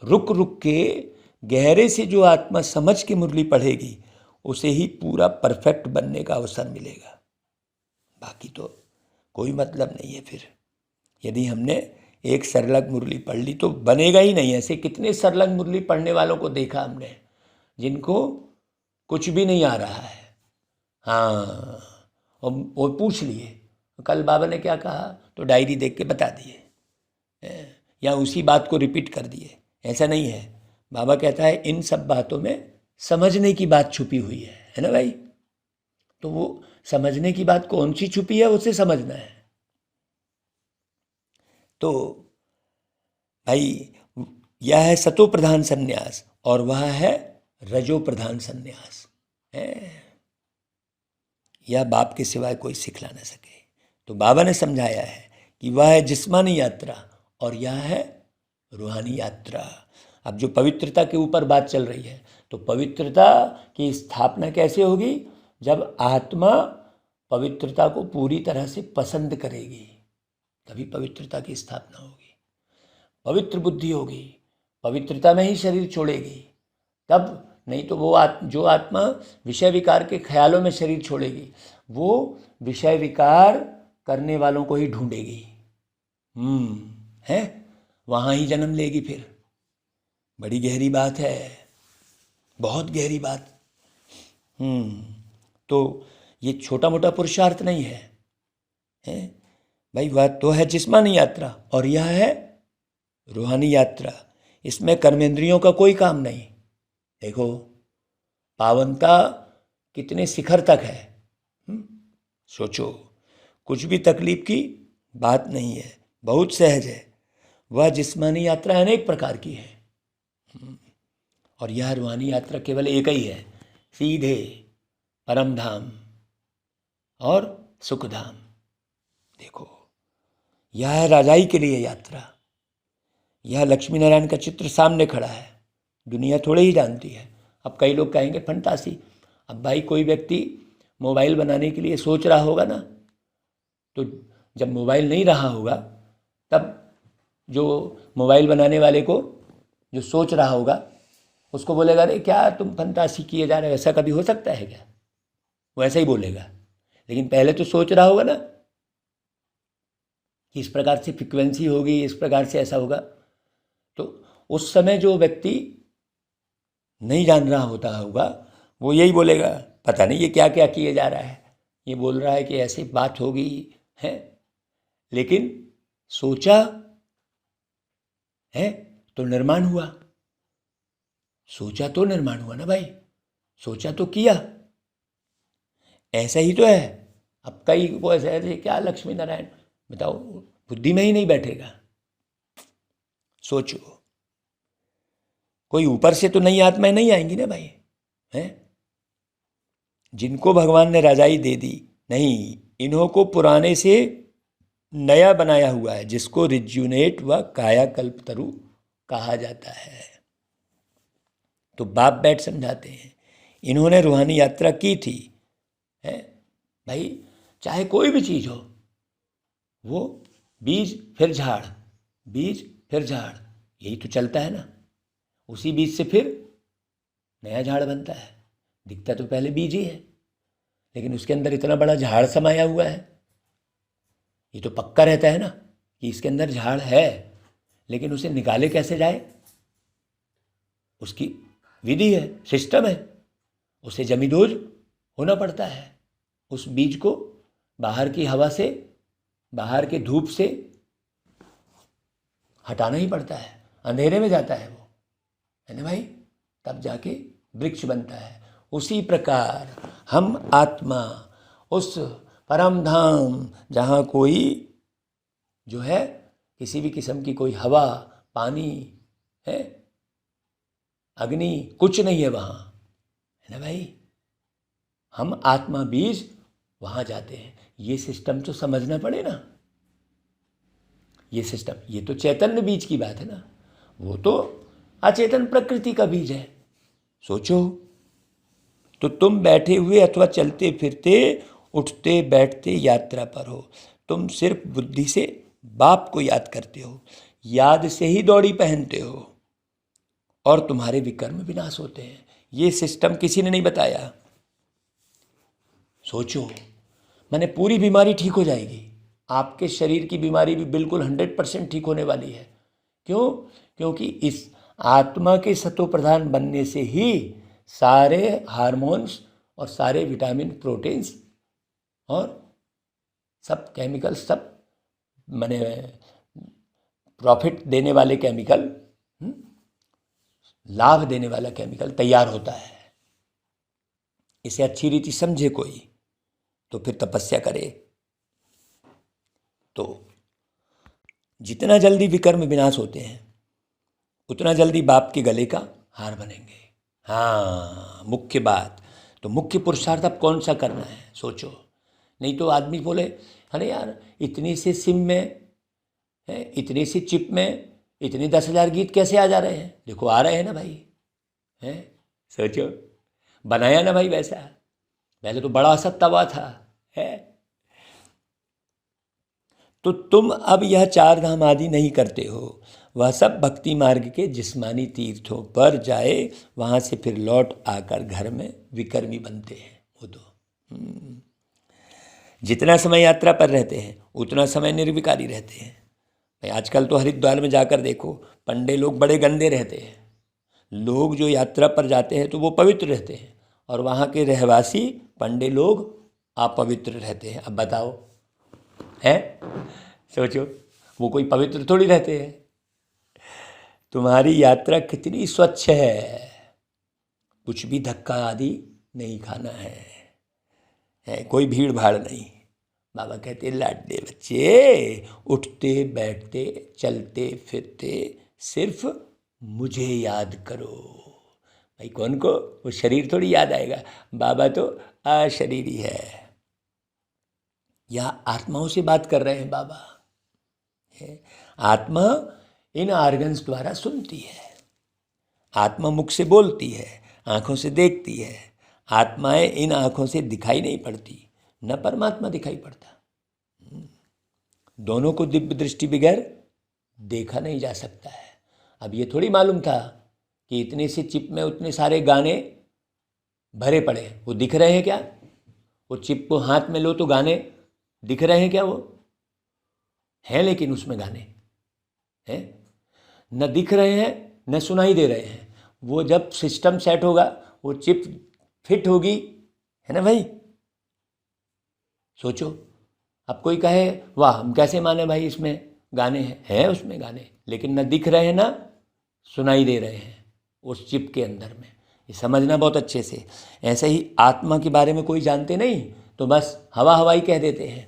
S1: रुक रुक के गहरे से जो आत्मा समझ के मुरली पढ़ेगी, उसे ही पूरा परफेक्ट बनने का अवसर मिलेगा। बाकी तो कोई मतलब नहीं है। फिर यदि हमने एक सरलग मुरली पढ़ ली तो बनेगा ही नहीं। ऐसे कितने सरलग मुरली पढ़ने वालों को देखा हमने, जिनको कुछ भी नहीं आ रहा है। हाँ, और पूछ लिए कल बाबा ने क्या कहा, तो डायरी देख के बता दिए, या उसी बात को रिपीट कर दिए। ऐसा नहीं है। बाबा कहता है इन सब बातों में समझने की बात छुपी हुई है ना भाई। तो वो समझने की बात कौन सी छुपी है, उसे समझना है। तो भाई यह है सतो प्रधान संन्यास, और वह है रजो प्रधान संन्यास है। यह बाप के सिवाय कोई सिखला न सके। तो बाबा ने समझाया है कि वह है जिस्मानी यात्रा और यह है रूहानी यात्रा। अब जो पवित्रता के ऊपर बात चल रही है, तो पवित्रता की स्थापना कैसे होगी? जब आत्मा पवित्रता को पूरी तरह से पसंद करेगी, तभी पवित्रता की स्थापना होगी। पवित्र बुद्धि होगी, पवित्रता में ही शरीर छोड़ेगी तब। नहीं तो वो जो आत्मा विषय विकार के ख्यालों में शरीर छोड़ेगी, वो विषय विकार करने वालों को ही ढूंढेगी, है वहाँ ही जन्म लेगी। फिर बड़ी गहरी बात है। बहुत गहरी बात। तो ये छोटा मोटा पुरुषार्थ नहीं है, हैं भाई। वह तो है जिस्मानी यात्रा और यह है रूहानी यात्रा। इसमें कर्मेंद्रियों का कोई काम नहीं। देखो पावनता कितने शिखर तक है। सोचो, कुछ भी तकलीफ की बात नहीं है, बहुत सहज है। वह जिस्मानी यात्रा अनेक प्रकार की है और यह रूहानी यात्रा केवल एक ही है, सीधे परम धाम और सुखधाम। देखो, यह है राजाई के लिए यात्रा। यह लक्ष्मी नारायण का चित्र सामने खड़ा है, दुनिया थोड़े ही जानती है। अब कई लोग कहेंगे फंतासी। अब भाई कोई व्यक्ति मोबाइल बनाने के लिए सोच रहा होगा ना, तो जब मोबाइल नहीं रहा होगा तब जो मोबाइल बनाने वाले को जो सोच रहा होगा उसको बोलेगा अरे क्या तुम फंतासी किए जा रहे हो, ऐसा कभी हो सकता है क्या? वो ऐसा ही बोलेगा। लेकिन पहले तो सोच रहा होगा ना कि इस प्रकार से फ्रिक्वेंसी होगी, इस प्रकार से ऐसा होगा। तो उस समय जो व्यक्ति नहीं जान रहा होता होगा वो यही बोलेगा, पता नहीं ये क्या क्या किए जा रहा है, ये बोल रहा है कि ऐसी बात होगी है। लेकिन सोचा है तो निर्माण हुआ। सोचा तो निर्माण हुआ ना भाई, सोचा तो किया। ऐसा ही तो है। अब कई वो ऐसे है क्या लक्ष्मी नारायण, बताओ बुद्धि में ही नहीं बैठेगा। सोचो, कोई ऊपर से तो नई आत्माएं नहीं आएंगी ना भाई, हैं? जिनको भगवान ने राजाई दे दी, नहीं, इन्हों को पुराने से नया बनाया हुआ है, जिसको रिज्यूनेट व कायाकल्प तरु कहा जाता है। तो बाप बैठ समझाते हैं, इन्होंने रूहानी यात्रा की थी, है भाई। चाहे कोई भी चीज़ हो, वो बीज फिर झाड़, बीज फिर झाड़, यही तो चलता है ना। उसी बीज से फिर नया झाड़ बनता है। दिखता तो पहले बीज ही है, लेकिन उसके अंदर इतना बड़ा झाड़ समाया हुआ है। ये तो पक्का रहता है ना कि इसके अंदर झाड़ है, लेकिन उसे निकाले कैसे जाए, उसकी विधि है, सिस्टम है। उसे जमींदोज होना पड़ता है। उस बीज को बाहर की हवा से, बाहर के धूप से हटाना ही पड़ता है। अंधेरे में जाता है वो, है ना भाई, तब जाके वृक्ष बनता है। उसी प्रकार हम आत्मा उस परम धाम जहाँ कोई जो है किसी भी किस्म की कोई हवा, पानी है, अग्नि कुछ नहीं है वहाँ, है ना भाई। हम आत्मा बीज वहाँ जाते हैं। ये सिस्टम तो समझना पड़े ना। ये सिस्टम, ये तो चैतन्य बीज की बात है ना, वो तो अचेतन प्रकृति का बीज है। सोचो, तो तुम बैठे हुए अथवा चलते फिरते, उठते बैठते यात्रा पर हो। तुम सिर्फ बुद्धि से बाप को याद करते हो, याद से ही दौड़ी पहनते हो और तुम्हारे विकर्म विनाश होते हैं। ये सिस्टम किसी ने नहीं बताया। सोचो, माने पूरी बीमारी ठीक हो जाएगी। आपके शरीर की बीमारी भी बिल्कुल 100% ठीक होने वाली है। क्यों? क्योंकि इस आत्मा के सतो प्रधान बनने से ही सारे हार्मोन्स और सारे विटामिन, प्रोटीन्स और सब केमिकल, सब माने प्रॉफिट देने वाले केमिकल, लाभ देने वाला केमिकल तैयार होता है। इसे अच्छी रीति समझे कोई तो फिर तपस्या करे, तो जितना जल्दी विकर्म विनाश होते हैं उतना जल्दी बाप के गले का हार बनेंगे। हाँ, मुख्य बात तो मुख्य पुरुषार्थ अब कौन सा करना है, सोचो। नहीं तो आदमी बोले अरे यार इतनी सी सिम में है, इतनी सी चिप में इतने 10,000 गीत कैसे आ जा रहे हैं? देखो आ रहे हैं ना भाई, हैं? सोचो, बनाया ना भाई वैसा। पहले तो बड़ा सत्ता हुआ था, है। तो तुम अब यह 4 धाम आदि नहीं करते हो। वह सब भक्ति मार्ग के जिस्मानी तीर्थों पर जाए, वहाँ से फिर लौट आकर घर में विकर्मी बनते हैं। वो तो जितना समय यात्रा पर रहते हैं उतना समय निर्विकारी रहते हैं। भाई आजकल तो हरिद्वार में जाकर देखो, पंडे लोग बड़े गंदे रहते हैं, लोग जो यात्रा पर जाते हैं तो वो पवित्र रहते हैं, और वहाँ के रहवासी पंडे लोग अपवित्र रहते हैं। अब बताओ, है सोचो, वो कोई पवित्र थोड़ी रहते हैं। तुम्हारी यात्रा कितनी स्वच्छ है, कुछ भी धक्का आदि नहीं खाना है, कोई भीड़ भाड़ नहीं। बाबा कहते लाडले बच्चे, उठते बैठते चलते फिरते सिर्फ मुझे याद करो। भाई कौन को? वो शरीर थोड़ी याद आएगा, बाबा तो अशरीरी है। यहाँ आत्माओं से बात कर रहे हैं बाबा। आत्मा इन ऑर्गन्स द्वारा सुनती है, आत्मा मुख से बोलती है, आँखों से देखती है। आत्माएं इन आँखों से दिखाई नहीं पड़ती, न परमात्मा दिखाई पड़ता। दोनों को दिव्य दृष्टि बगैर देखा नहीं जा सकता है। अब ये थोड़ी मालूम था कि इतने से चिप में उतने सारे गाने भरे पड़े, वो दिख रहे हैं क्या? वो चिप को हाथ में लो तो गाने दिख रहे हैं क्या? वो हैं, लेकिन उसमें गाने हैं न दिख रहे हैं न सुनाई दे रहे हैं। वो जब सिस्टम सेट होगा, वो चिप फिट होगी, है ना भाई? सोचो, अब कोई कहे वाह हम कैसे माने भाई, इसमें गाने हैं उसमें गाने, लेकिन न दिख रहे हैं ना सुनाई दे रहे हैं उस चिप के अंदर में। ये समझना बहुत अच्छे से। ऐसे ही आत्मा के बारे में कोई जानते नहीं तो बस हवा हवाई कह देते हैं।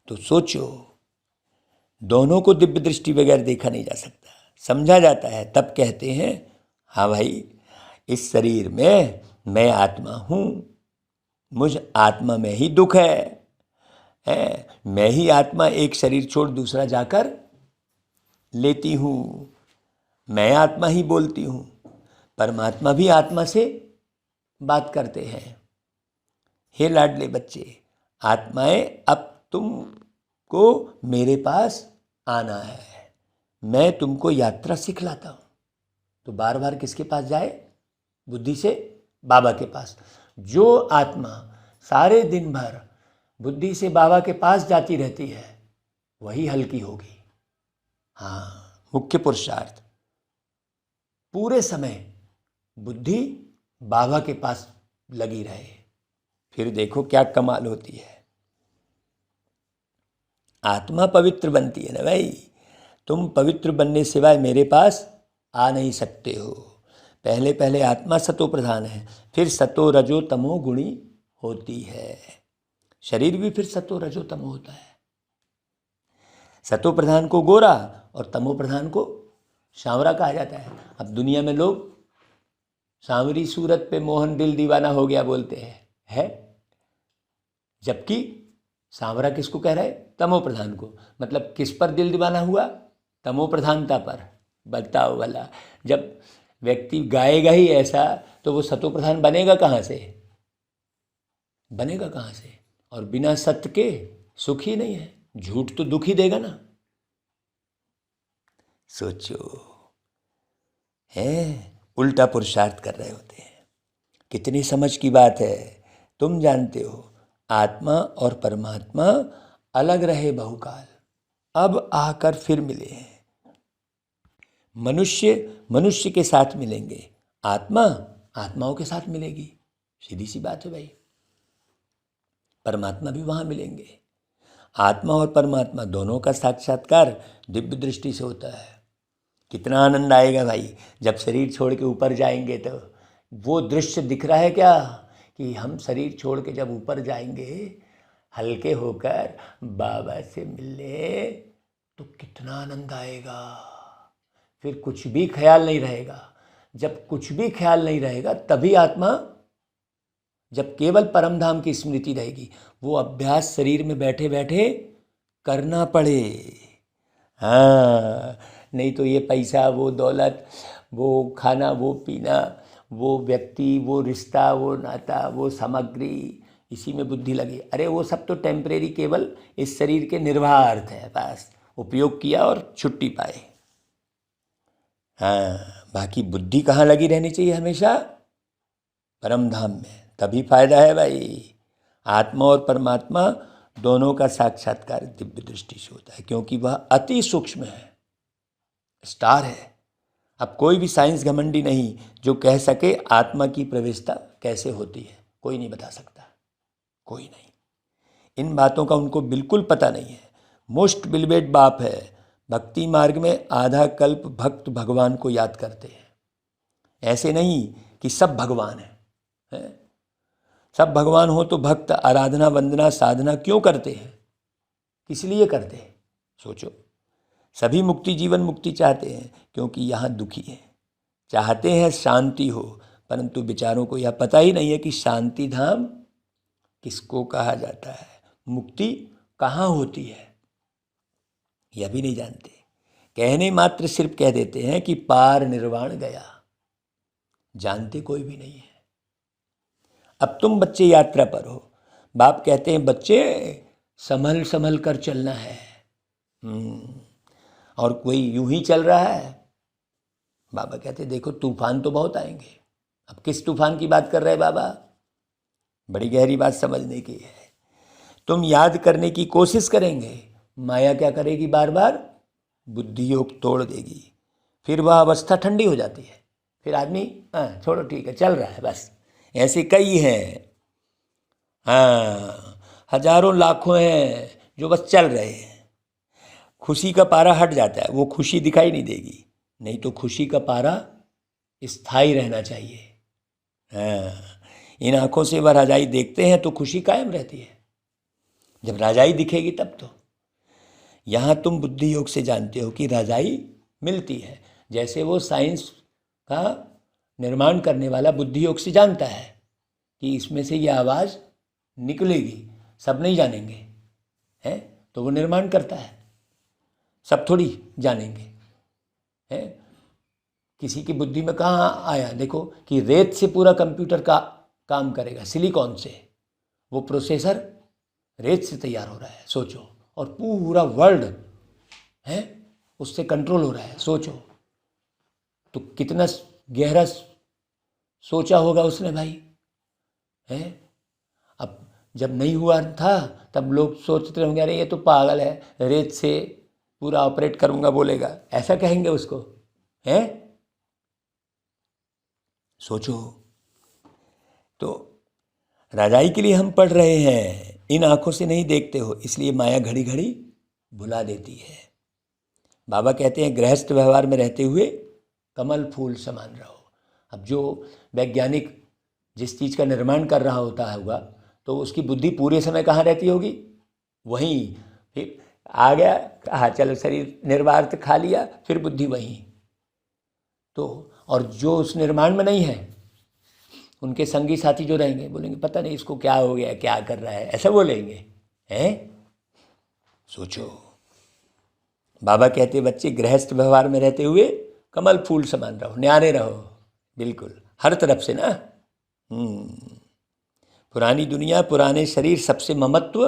S1: तो सोचो, दोनों को दिव्य दृष्टि बगैर देखा नहीं जा सकता, समझा जाता है। तब कहते हैं हाँ भाई, इस शरीर में मैं आत्मा हूँ, मुझ आत्मा में ही दुख है। मैं ही आत्मा एक शरीर छोड़ दूसरा जाकर लेती हूँ, मैं आत्मा ही बोलती हूँ। परमात्मा भी आत्मा से बात करते हैं। हे लाडले बच्चे, आत्माएं अब तुमको मेरे पास आना है, मैं तुमको यात्रा सिखलाता हूँ। तो बार बार किसके पास जाए? बुद्धि से बाबा के पास। जो आत्मा सारे दिन भर बुद्धि से बाबा के पास जाती रहती है वही हल्की होगी। हाँ, मुख्य पुरुषार्थ पूरे समय बुद्धि बाबा के पास लगी रहे, फिर देखो क्या कमाल होती है। आत्मा पवित्र बनती है ना भाई। तुम पवित्र बनने सिवाय मेरे पास आ नहीं सकते हो। पहले पहले आत्मा सतो प्रधान है, फिर सतो रजो तमो गुणी होती है। शरीर भी फिर सतो रजो तमो होता है। सतो प्रधान को गोरा और तमो प्रधान को सांवरा कहा जाता है। अब दुनिया में लोग सांवरी सूरत पे मोहन दिल दीवाना हो गया बोलते हैं, जबकि सांवरा किसको कह रहा है? तमो प्रधान को। मतलब किस पर दिल दीवाना हुआ? तमो प्रधानता पर। बताओ भला, जब व्यक्ति गाएगा ही ऐसा तो वो सतो प्रधान बनेगा कहाँ से? बनेगा कहाँ से? और बिना सत्य के सुख ही नहीं है, झूठ तो दुख ही देगा ना। सोचो, है उल्टा पुरुषार्थ कर रहे होते हैं। कितनी समझ की बात है। तुम जानते हो आत्मा और परमात्मा अलग रहे बहुकाल, अब आकर फिर मिले हैं। मनुष्य मनुष्य के साथ मिलेंगे, आत्मा आत्माओं के साथ मिलेगी। सीधी सी बात है भाई। परमात्मा भी वहाँ मिलेंगे। आत्मा और परमात्मा दोनों का साक्षात्कार दिव्य दृष्टि से होता है। कितना आनंद आएगा भाई जब शरीर छोड़ के ऊपर जाएंगे। तो वो दृश्य दिख रहा है क्या कि हम शरीर छोड़ के जब ऊपर जाएंगे हल्के होकर बाबा से मिलने, तो कितना आनंद आएगा। फिर कुछ भी ख्याल नहीं रहेगा। जब कुछ भी ख्याल नहीं रहेगा तभी आत्मा, जब केवल परम धाम की स्मृति रहेगी। वो अभ्यास शरीर में बैठे बैठे करना पड़े। हाँ, नहीं तो ये पैसा, वो दौलत, वो खाना, वो पीना, वो व्यक्ति, वो रिश्ता, वो नाता, वो सामग्री, इसी में बुद्धि लगी। अरे वो सब तो टेम्परेरी, केवल इस शरीर के निर्वाहार्थ है। बस उपयोग किया और छुट्टी पाए। हाँ, बाकी बुद्धि कहाँ लगी रहनी चाहिए? हमेशा परम धाम में। तभी फायदा है भाई। आत्मा और परमात्मा दोनों का साक्षात्कार दिव्य दृष्टि से होता है, क्योंकि वह अति सूक्ष्म है, स्टार है। अब कोई भी साइंस घमंडी नहीं जो कह सके आत्मा की प्रवेशता कैसे होती है, कोई नहीं बता सकता, कोई नहीं। इन बातों का उनको बिल्कुल पता नहीं है। मोस्ट बिलीवेड बाप है, भक्ति मार्ग में आधा कल्प भक्त भगवान को याद करते हैं। ऐसे नहीं कि सब भगवान है? सब भगवान हो तो भक्त आराधना वंदना साधना क्यों करते हैं, किस लिए करते हैं? सोचो। सभी मुक्ति जीवन मुक्ति चाहते हैं क्योंकि यहाँ दुखी है, चाहते हैं शांति हो, परंतु बेचारों को यह पता ही नहीं है कि शांति धाम किसको कहा जाता है, मुक्ति कहाँ होती है, यह भी नहीं जानते। कहने मात्र सिर्फ कह देते हैं कि पार निर्वाण गया, जानते कोई भी नहीं है। अब तुम बच्चे यात्रा पर हो, बाप कहते हैं बच्चे संभल संभल कर चलना है। और कोई यूं ही चल रहा है। बाबा कहते देखो तूफान तो बहुत आएंगे। अब किस तूफान की बात कर रहे हैं बाबा? बड़ी गहरी बात समझने की है। तुम याद करने की कोशिश करेंगे, माया क्या करेगी, बार बार बुद्धि योग तोड़ देगी, फिर वह अवस्था ठंडी हो जाती है, फिर आदमी छोड़ो ठीक है चल रहा है बस। ऐसे कई हैं, हजारों लाखों हैं जो बस चल रहे हैं। खुशी का पारा हट जाता है, वो खुशी दिखाई नहीं देगी। नहीं तो खुशी का पारा स्थायी रहना चाहिए। इन आँखों से वह राजाई देखते हैं तो खुशी कायम रहती है। जब राजाई दिखेगी तब तो। यहाँ तुम बुद्धि योग से जानते हो कि राजाई मिलती है, जैसे वो साइंस का निर्माण करने वाला बुद्धि योग से जानता है कि इसमें से ये आवाज़ निकलेगी, सब नहीं जानेंगे हैं, तो वो निर्माण करता है, सब थोड़ी जानेंगे हैं। किसी की बुद्धि में कहाँ आया देखो कि रेत से पूरा कंप्यूटर का काम करेगा, सिलिकॉन से, वो प्रोसेसर रेत से तैयार हो रहा है, सोचो। और पूरा वर्ल्ड है उससे कंट्रोल हो रहा है, सोचो। तो कितना गहरा सोचा होगा उसने भाई, है। अब जब नहीं हुआ था तब लोग सोचते होंगे अरे ये तो पागल है, रेत से पूरा ऑपरेट करूंगा बोलेगा, ऐसा कहेंगे उसको, है। सोचो। तो राजाई के लिए हम पढ़ रहे हैं, इन आंखों से नहीं देखते हो, इसलिए माया घड़ी घड़ी भुला देती है। बाबा कहते हैं गृहस्थ व्यवहार में रहते हुए कमल फूल समान रहो। अब जो वैज्ञानिक जिस चीज़ का निर्माण कर रहा होगा तो उसकी बुद्धि पूरे समय कहाँ रहती होगी, वहीं। फिर आ गया, कहा चलो शरीर निर्वात खा लिया, फिर बुद्धि वहीं। तो और जो उस निर्माण में नहीं है, उनके संगी साथी जो रहेंगे बोलेंगे पता नहीं इसको क्या हो गया, क्या कर रहा है, ऐसा बोलेंगे, हैं। सोचो। बाबा कहते बच्चे गृहस्थ व्यवहार में रहते हुए कमल फूल समान रहो, न्यारे रहो, बिल्कुल हर तरफ से ना। पुरानी दुनिया पुराने शरीर सबसे ममत्व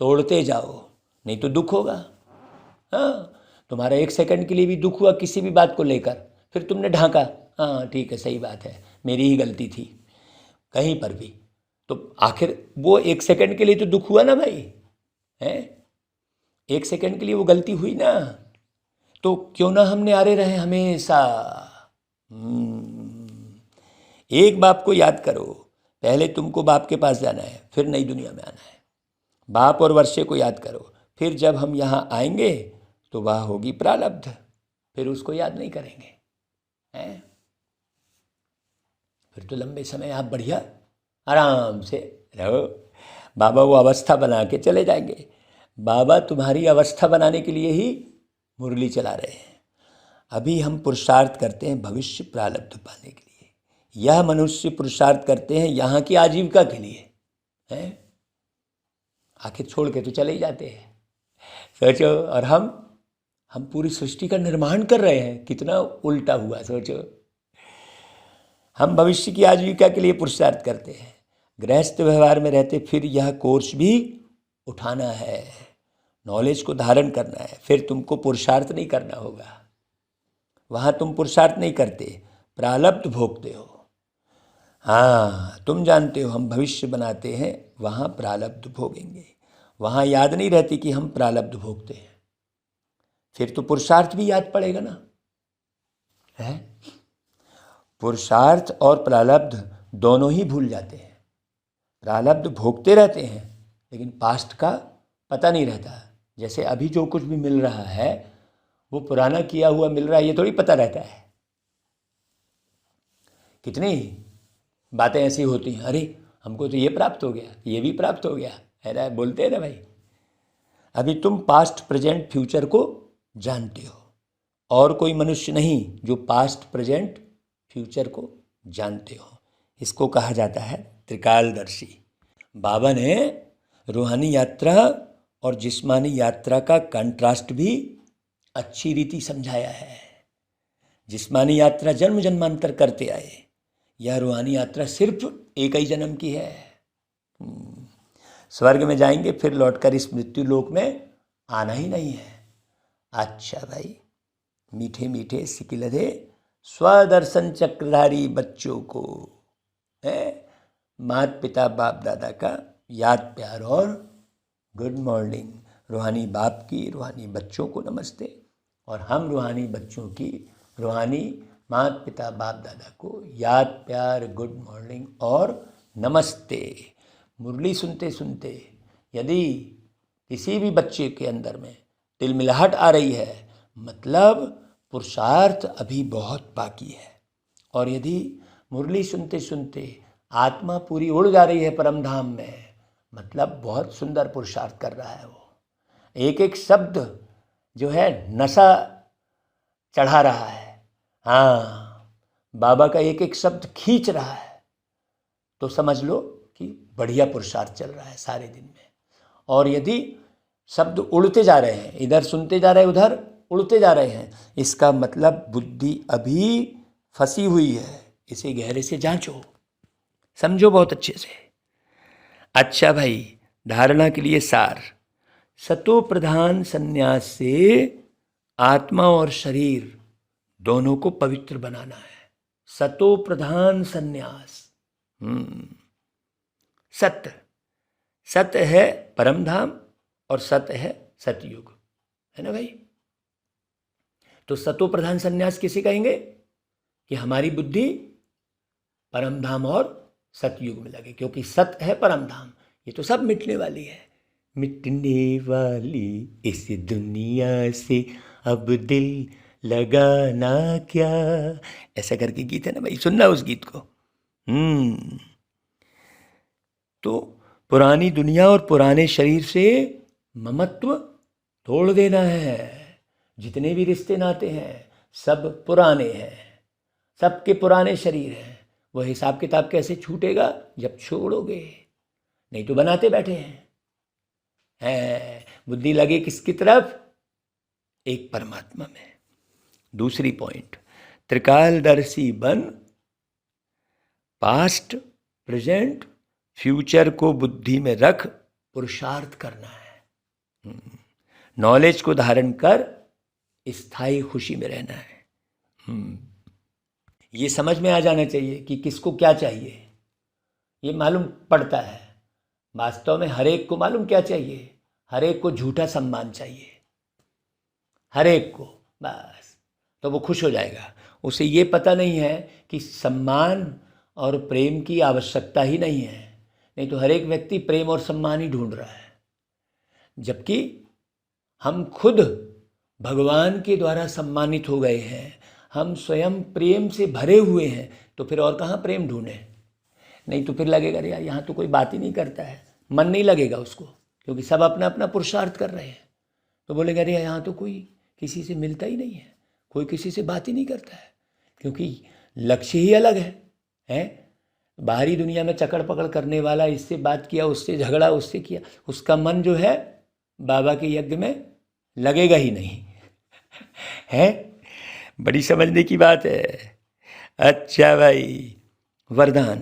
S1: तोड़ते जाओ, नहीं तो दुख होगा। हाँ, तुम्हारा एक सेकंड के लिए भी दुख हुआ किसी भी बात को लेकर, फिर तुमने ढांका, हाँ ठीक है सही बात है, मेरी ही गलती थी, कहीं पर भी, तो आखिर वो एक सेकंड के लिए तो दुख हुआ ना भाई, है। एक सेकंड के लिए वो गलती हुई ना, तो क्यों ना हम न्यारे रहे हमेशा। एक बाप को याद करो, पहले तुमको बाप के पास जाना है, फिर नई दुनिया में आना है। बाप और वर्षे को याद करो, फिर जब हम यहाँ आएंगे तो वह होगी प्रारब्ध, फिर उसको याद नहीं करेंगे, हैं। फिर तो लंबे समय आप बढ़िया आराम से रहो। बाबा वो अवस्था बना के चले जाएंगे। बाबा तुम्हारी अवस्था बनाने के लिए ही मुरली चला रहे हैं। अभी हम पुरुषार्थ करते हैं भविष्य प्रारब्ध पाने के लिए, यह मनुष्य पुरुषार्थ करते हैं यहाँ की आजीविका के लिए, हैं। आखिर छोड़ के तो चले ही जाते हैं, सोचो। और हम पूरी सृष्टि का निर्माण कर रहे हैं, कितना उल्टा हुआ, सोचो। हम भविष्य की आजीविका के लिए पुरुषार्थ करते हैं, गृहस्थ व्यवहार में रहते फिर यह कोर्स भी उठाना है, नॉलेज को धारण करना है, फिर तुमको पुरुषार्थ नहीं करना होगा। वहाँ तुम पुरुषार्थ नहीं करते, प्रारब्ध भोगते हो। हाँ, तुम जानते हो हम भविष्य बनाते हैं, वहाँ प्रारब्ध भोगेंगे। वहाँ याद नहीं रहती कि हम प्रारब्ध भोगते हैं, फिर तो पुरुषार्थ भी याद पड़ेगा ना, है। पुरुषार्थ और प्रारब्ध दोनों ही भूल जाते हैं। प्रारब्ध भोगते रहते हैं लेकिन पास्ट का पता नहीं रहता। जैसे अभी जो कुछ भी मिल रहा है वो पुराना किया हुआ मिल रहा है, ये थोड़ी पता रहता है। कितनी बातें ऐसी होती हैं, अरे हमको तो ये प्राप्त हो गया, ये भी प्राप्त हो गया, है ना, बोलते हैं ना भाई। अभी तुम पास्ट प्रेजेंट फ्यूचर को जानते हो, और कोई मनुष्य नहीं जो पास्ट प्रेजेंट फ्यूचर को जानते हो। इसको कहा जाता है त्रिकालदर्शी। बाबा ने रूहानी यात्रा और जिस्मानी यात्रा का कंट्रास्ट भी अच्छी रीति समझाया है। जिस्मानी यात्रा जन्म जन्मांतर करते आए, यह रूहानी यात्रा सिर्फ एक ही जन्म की है। स्वर्ग में जाएंगे फिर लौटकर इस मृत्यु लोक में आना ही नहीं है। अच्छा भाई, मीठे मीठे सिकिलधे स्वदर्शन चक्रधारी बच्चों को है माता पिता बाप दादा का याद प्यार और गुड मॉर्निंग। रूहानी बाप की रूहानी बच्चों को नमस्ते, और हम रूहानी बच्चों की रूहानी माता पिता बाप दादा को याद प्यार गुड मॉर्निंग और नमस्ते। मुरली सुनते सुनते यदि किसी भी बच्चे के अंदर में तिलमिलाहट आ रही है, मतलब पुरुषार्थ अभी बहुत बाकी है। और यदि मुरली सुनते सुनते आत्मा पूरी उड़ जा रही है परम धाम में, मतलब बहुत सुंदर पुरुषार्थ कर रहा है वो। एक एक शब्द जो है नशा चढ़ा रहा है। हाँ, बाबा का एक एक शब्द खींच रहा है, तो समझ लो कि बढ़िया पुरुषार्थ चल रहा है सारे दिन में। और यदि शब्द उड़ते जा रहे हैं, इधर सुनते जा रहे हैं उधर उड़ते जा रहे हैं, इसका मतलब बुद्धि अभी फंसी हुई है। इसे गहरे से जांचो, समझो बहुत अच्छे से। अच्छा भाई, धारणा के लिए सार। सतो प्रधान संन्यास से आत्मा और शरीर दोनों को पवित्र बनाना है। सतो प्रधान संन्यास। सत्य, सत्य है परम धाम और सत्य है सतयुग, है ना भाई। तो सतो प्रधान संन्यास किसे कहेंगे? कि हमारी बुद्धि परम धाम और सतयुग में लगे, क्योंकि सत्य है परम धाम। ये तो सब मिटने वाली है, मिटने वाली इस दुनिया से अब दिल लगाना क्या, ऐसा करके गीत है ना भाई, सुनना उस गीत को। तो पुरानी दुनिया और पुराने शरीर से ममत्व तोड़ देना है। जितने भी रिश्ते नाते हैं सब पुराने हैं, सबके पुराने शरीर हैं। वो हिसाब किताब कैसे छूटेगा? जब छोड़ोगे, नहीं तो बनाते बैठे हैं। बुद्धि लगे किसकी तरफ? एक परमात्मा में। दूसरी पॉइंट, त्रिकालदर्शी बन पास्ट प्रेजेंट फ्यूचर को बुद्धि में रख पुरुषार्थ करना है। नॉलेज को धारण कर स्थायी खुशी में रहना है। ये समझ में आ जाना चाहिए कि किसको क्या चाहिए, ये मालूम पड़ता है। वास्तव में हर एक को मालूम क्या चाहिए? हर एक को झूठा सम्मान चाहिए, हर एक को, बस। तो वो खुश हो जाएगा। उसे ये पता नहीं है कि सम्मान और प्रेम की आवश्यकता ही नहीं है। नहीं तो हर एक व्यक्ति प्रेम और सम्मान ही ढूंढ रहा है, जबकि हम खुद भगवान के द्वारा सम्मानित हो गए हैं। हम स्वयं प्रेम से भरे हुए हैं, तो फिर और कहाँ प्रेम ढूंढें? नहीं तो फिर लगेगा अरे यार यहाँ तो कोई बात ही नहीं करता है, मन नहीं लगेगा उसको, क्योंकि सब अपना अपना पुरुषार्थ कर रहे हैं। तो बोलेगा अरे यहाँ तो कोई किसी से मिलता ही नहीं है, कोई किसी से बात ही नहीं करता है, क्योंकि लक्ष्य ही अलग है। बाहरी दुनिया में चकड़ पकड़ करने वाला, इससे बात किया, उससे झगड़ा, उससे किया, उसका मन जो है बाबा के यज्ञ में लगेगा ही नहीं है। बड़ी समझने की बात है। अच्छा भाई, वरदान।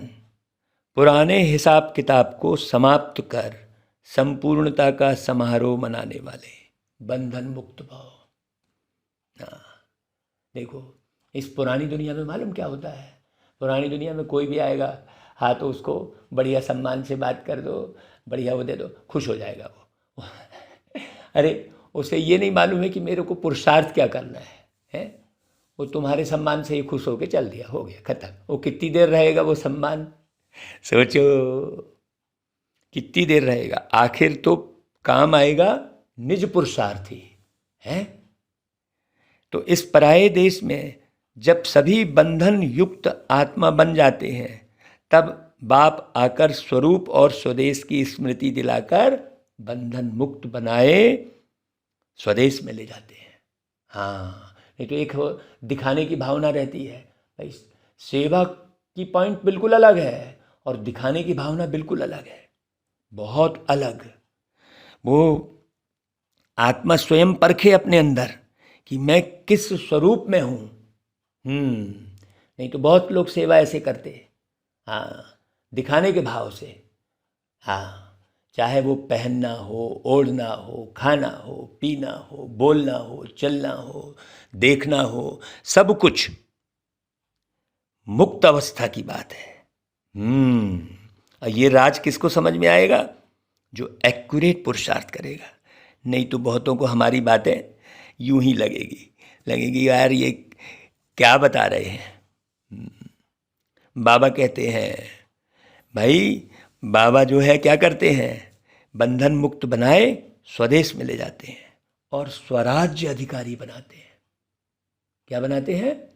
S1: पुराने हिसाब किताब को समाप्त कर संपूर्णता का समारोह मनाने वाले, बंधन मुक्त भाव। हाँ, देखो इस पुरानी दुनिया में मालूम क्या होता है? पुरानी दुनिया में कोई भी आएगा, हाँ तो उसको बढ़िया सम्मान से बात कर दो, बढ़िया वो दे दो, खुश हो जाएगा वो। अरे उसे ये नहीं मालूम है कि मेरे को पुरुषार्थ क्या करना है? वो तुम्हारे सम्मान से ही खुश होके चल दिया, हो गया, खत्म। वो कितनी देर रहेगा वो सम्मान, सोचो कितनी देर रहेगा। आखिर तो काम आएगा निज पुरुषार्थी है। तो इस पराये देश में जब सभी बंधन युक्त आत्मा बन जाते हैं, तब बाप आकर स्वरूप और स्वदेश की स्मृति दिलाकर बंधन मुक्त बनाए स्वदेश में ले जाते हैं। हाँ, नहीं तो एक दिखाने की भावना रहती है भाई, सेवा की पॉइंट बिल्कुल अलग है और दिखाने की भावना बिल्कुल अलग है, बहुत अलग। वो आत्मा स्वयं परखे अपने अंदर कि मैं किस स्वरूप में हूँ। नहीं तो बहुत लोग सेवा ऐसे करते हैं, हाँ, दिखाने के भाव से। हाँ, चाहे वो पहनना हो, ओढ़ना हो, खाना हो, पीना हो, बोलना हो, चलना हो, देखना हो, सब कुछ मुक्त अवस्था की बात है। और ये राज किसको समझ में आएगा? जो एक्यूरेट पुरुषार्थ करेगा। नहीं तो बहुतों को हमारी बातें यूं ही लगेगी यार ये क्या बता रहे हैं। बाबा कहते हैं भाई, बाबा जो है क्या करते हैं, बंधन मुक्त बनाए स्वदेश में ले जाते हैं और स्वराज्य अधिकारी बनाते हैं। क्या बनाते हैं?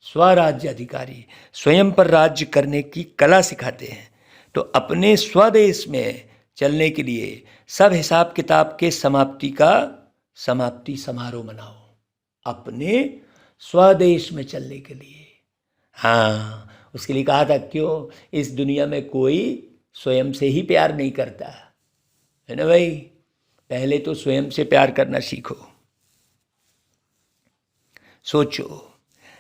S1: स्वराज्य अधिकारी, स्वयं पर राज्य करने की कला सिखाते हैं। तो अपने स्वदेश में चलने के लिए सब हिसाब किताब के समाप्ति समारोह मनाओ, अपने स्वदेश में चलने के लिए। हाँ, उसके लिए कहा था, क्यों इस दुनिया में कोई स्वयं से ही प्यार नहीं करता है ना भाई। पहले तो स्वयं से प्यार करना सीखो। सोचो,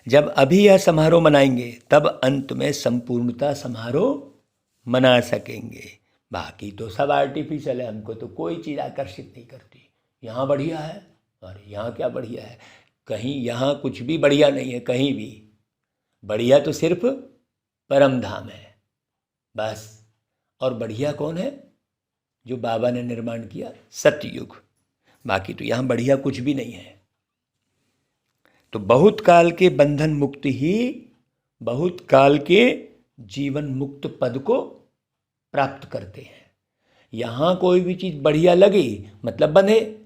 S1: जब अभी यह समारोह मनाएंगे तब अंत में संपूर्णता समारोह मना सकेंगे। बाकी तो सब आर्टिफिशियल है, हमको तो कोई चीज़ आकर्षित नहीं करती। यहाँ बढ़िया है और यहाँ क्या बढ़िया है, कहीं यहाँ कुछ भी बढ़िया नहीं है, कहीं भी बढ़िया तो सिर्फ परम धाम है बस। और बढ़िया कौन है? जो बाबा ने निर्माण किया, सतयुग। बाकी तो यहाँ बढ़िया कुछ भी नहीं है। तो बहुत काल के बंधन मुक्त ही बहुत काल के जीवन मुक्त पद को प्राप्त करते हैं। यहाँ कोई भी चीज़ बढ़िया लगी मतलब बंधे।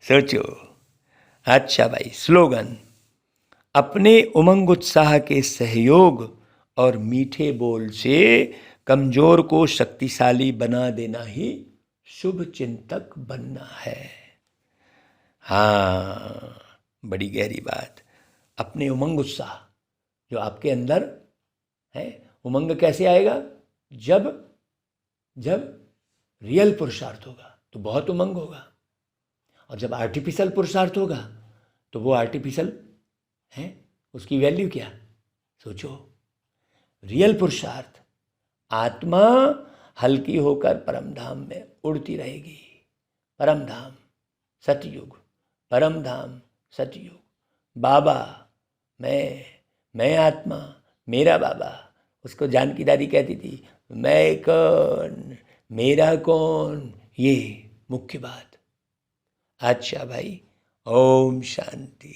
S1: सोचो। अच्छा भाई, स्लोगन, अपने उमंग उत्साह के सहयोग और मीठे बोल से कमजोर को शक्तिशाली बना देना ही शुभ चिंतक बनना है। हाँ, बड़ी गहरी बात। अपने उमंग उत्साह जो आपके अंदर है, उमंग कैसे आएगा? जब रियल पुरुषार्थ होगा तो बहुत उमंग होगा, और जब आर्टिफिशियल पुरुषार्थ होगा तो वो आर्टिफिशियल है, उसकी वैल्यू क्या? सोचो। रियल पुरुषार्थ, आत्मा हल्की होकर परम धाम में उड़ती रहेगी। परम धाम सतयुग, परम धाम सतयुग। बाबा, मैं आत्मा, मेरा बाबा। उसको जानकी दादी कहती थी, मैं कौन, मेरा कौन, ये मुख्य बात। अच्छा भाई, ओम शांति।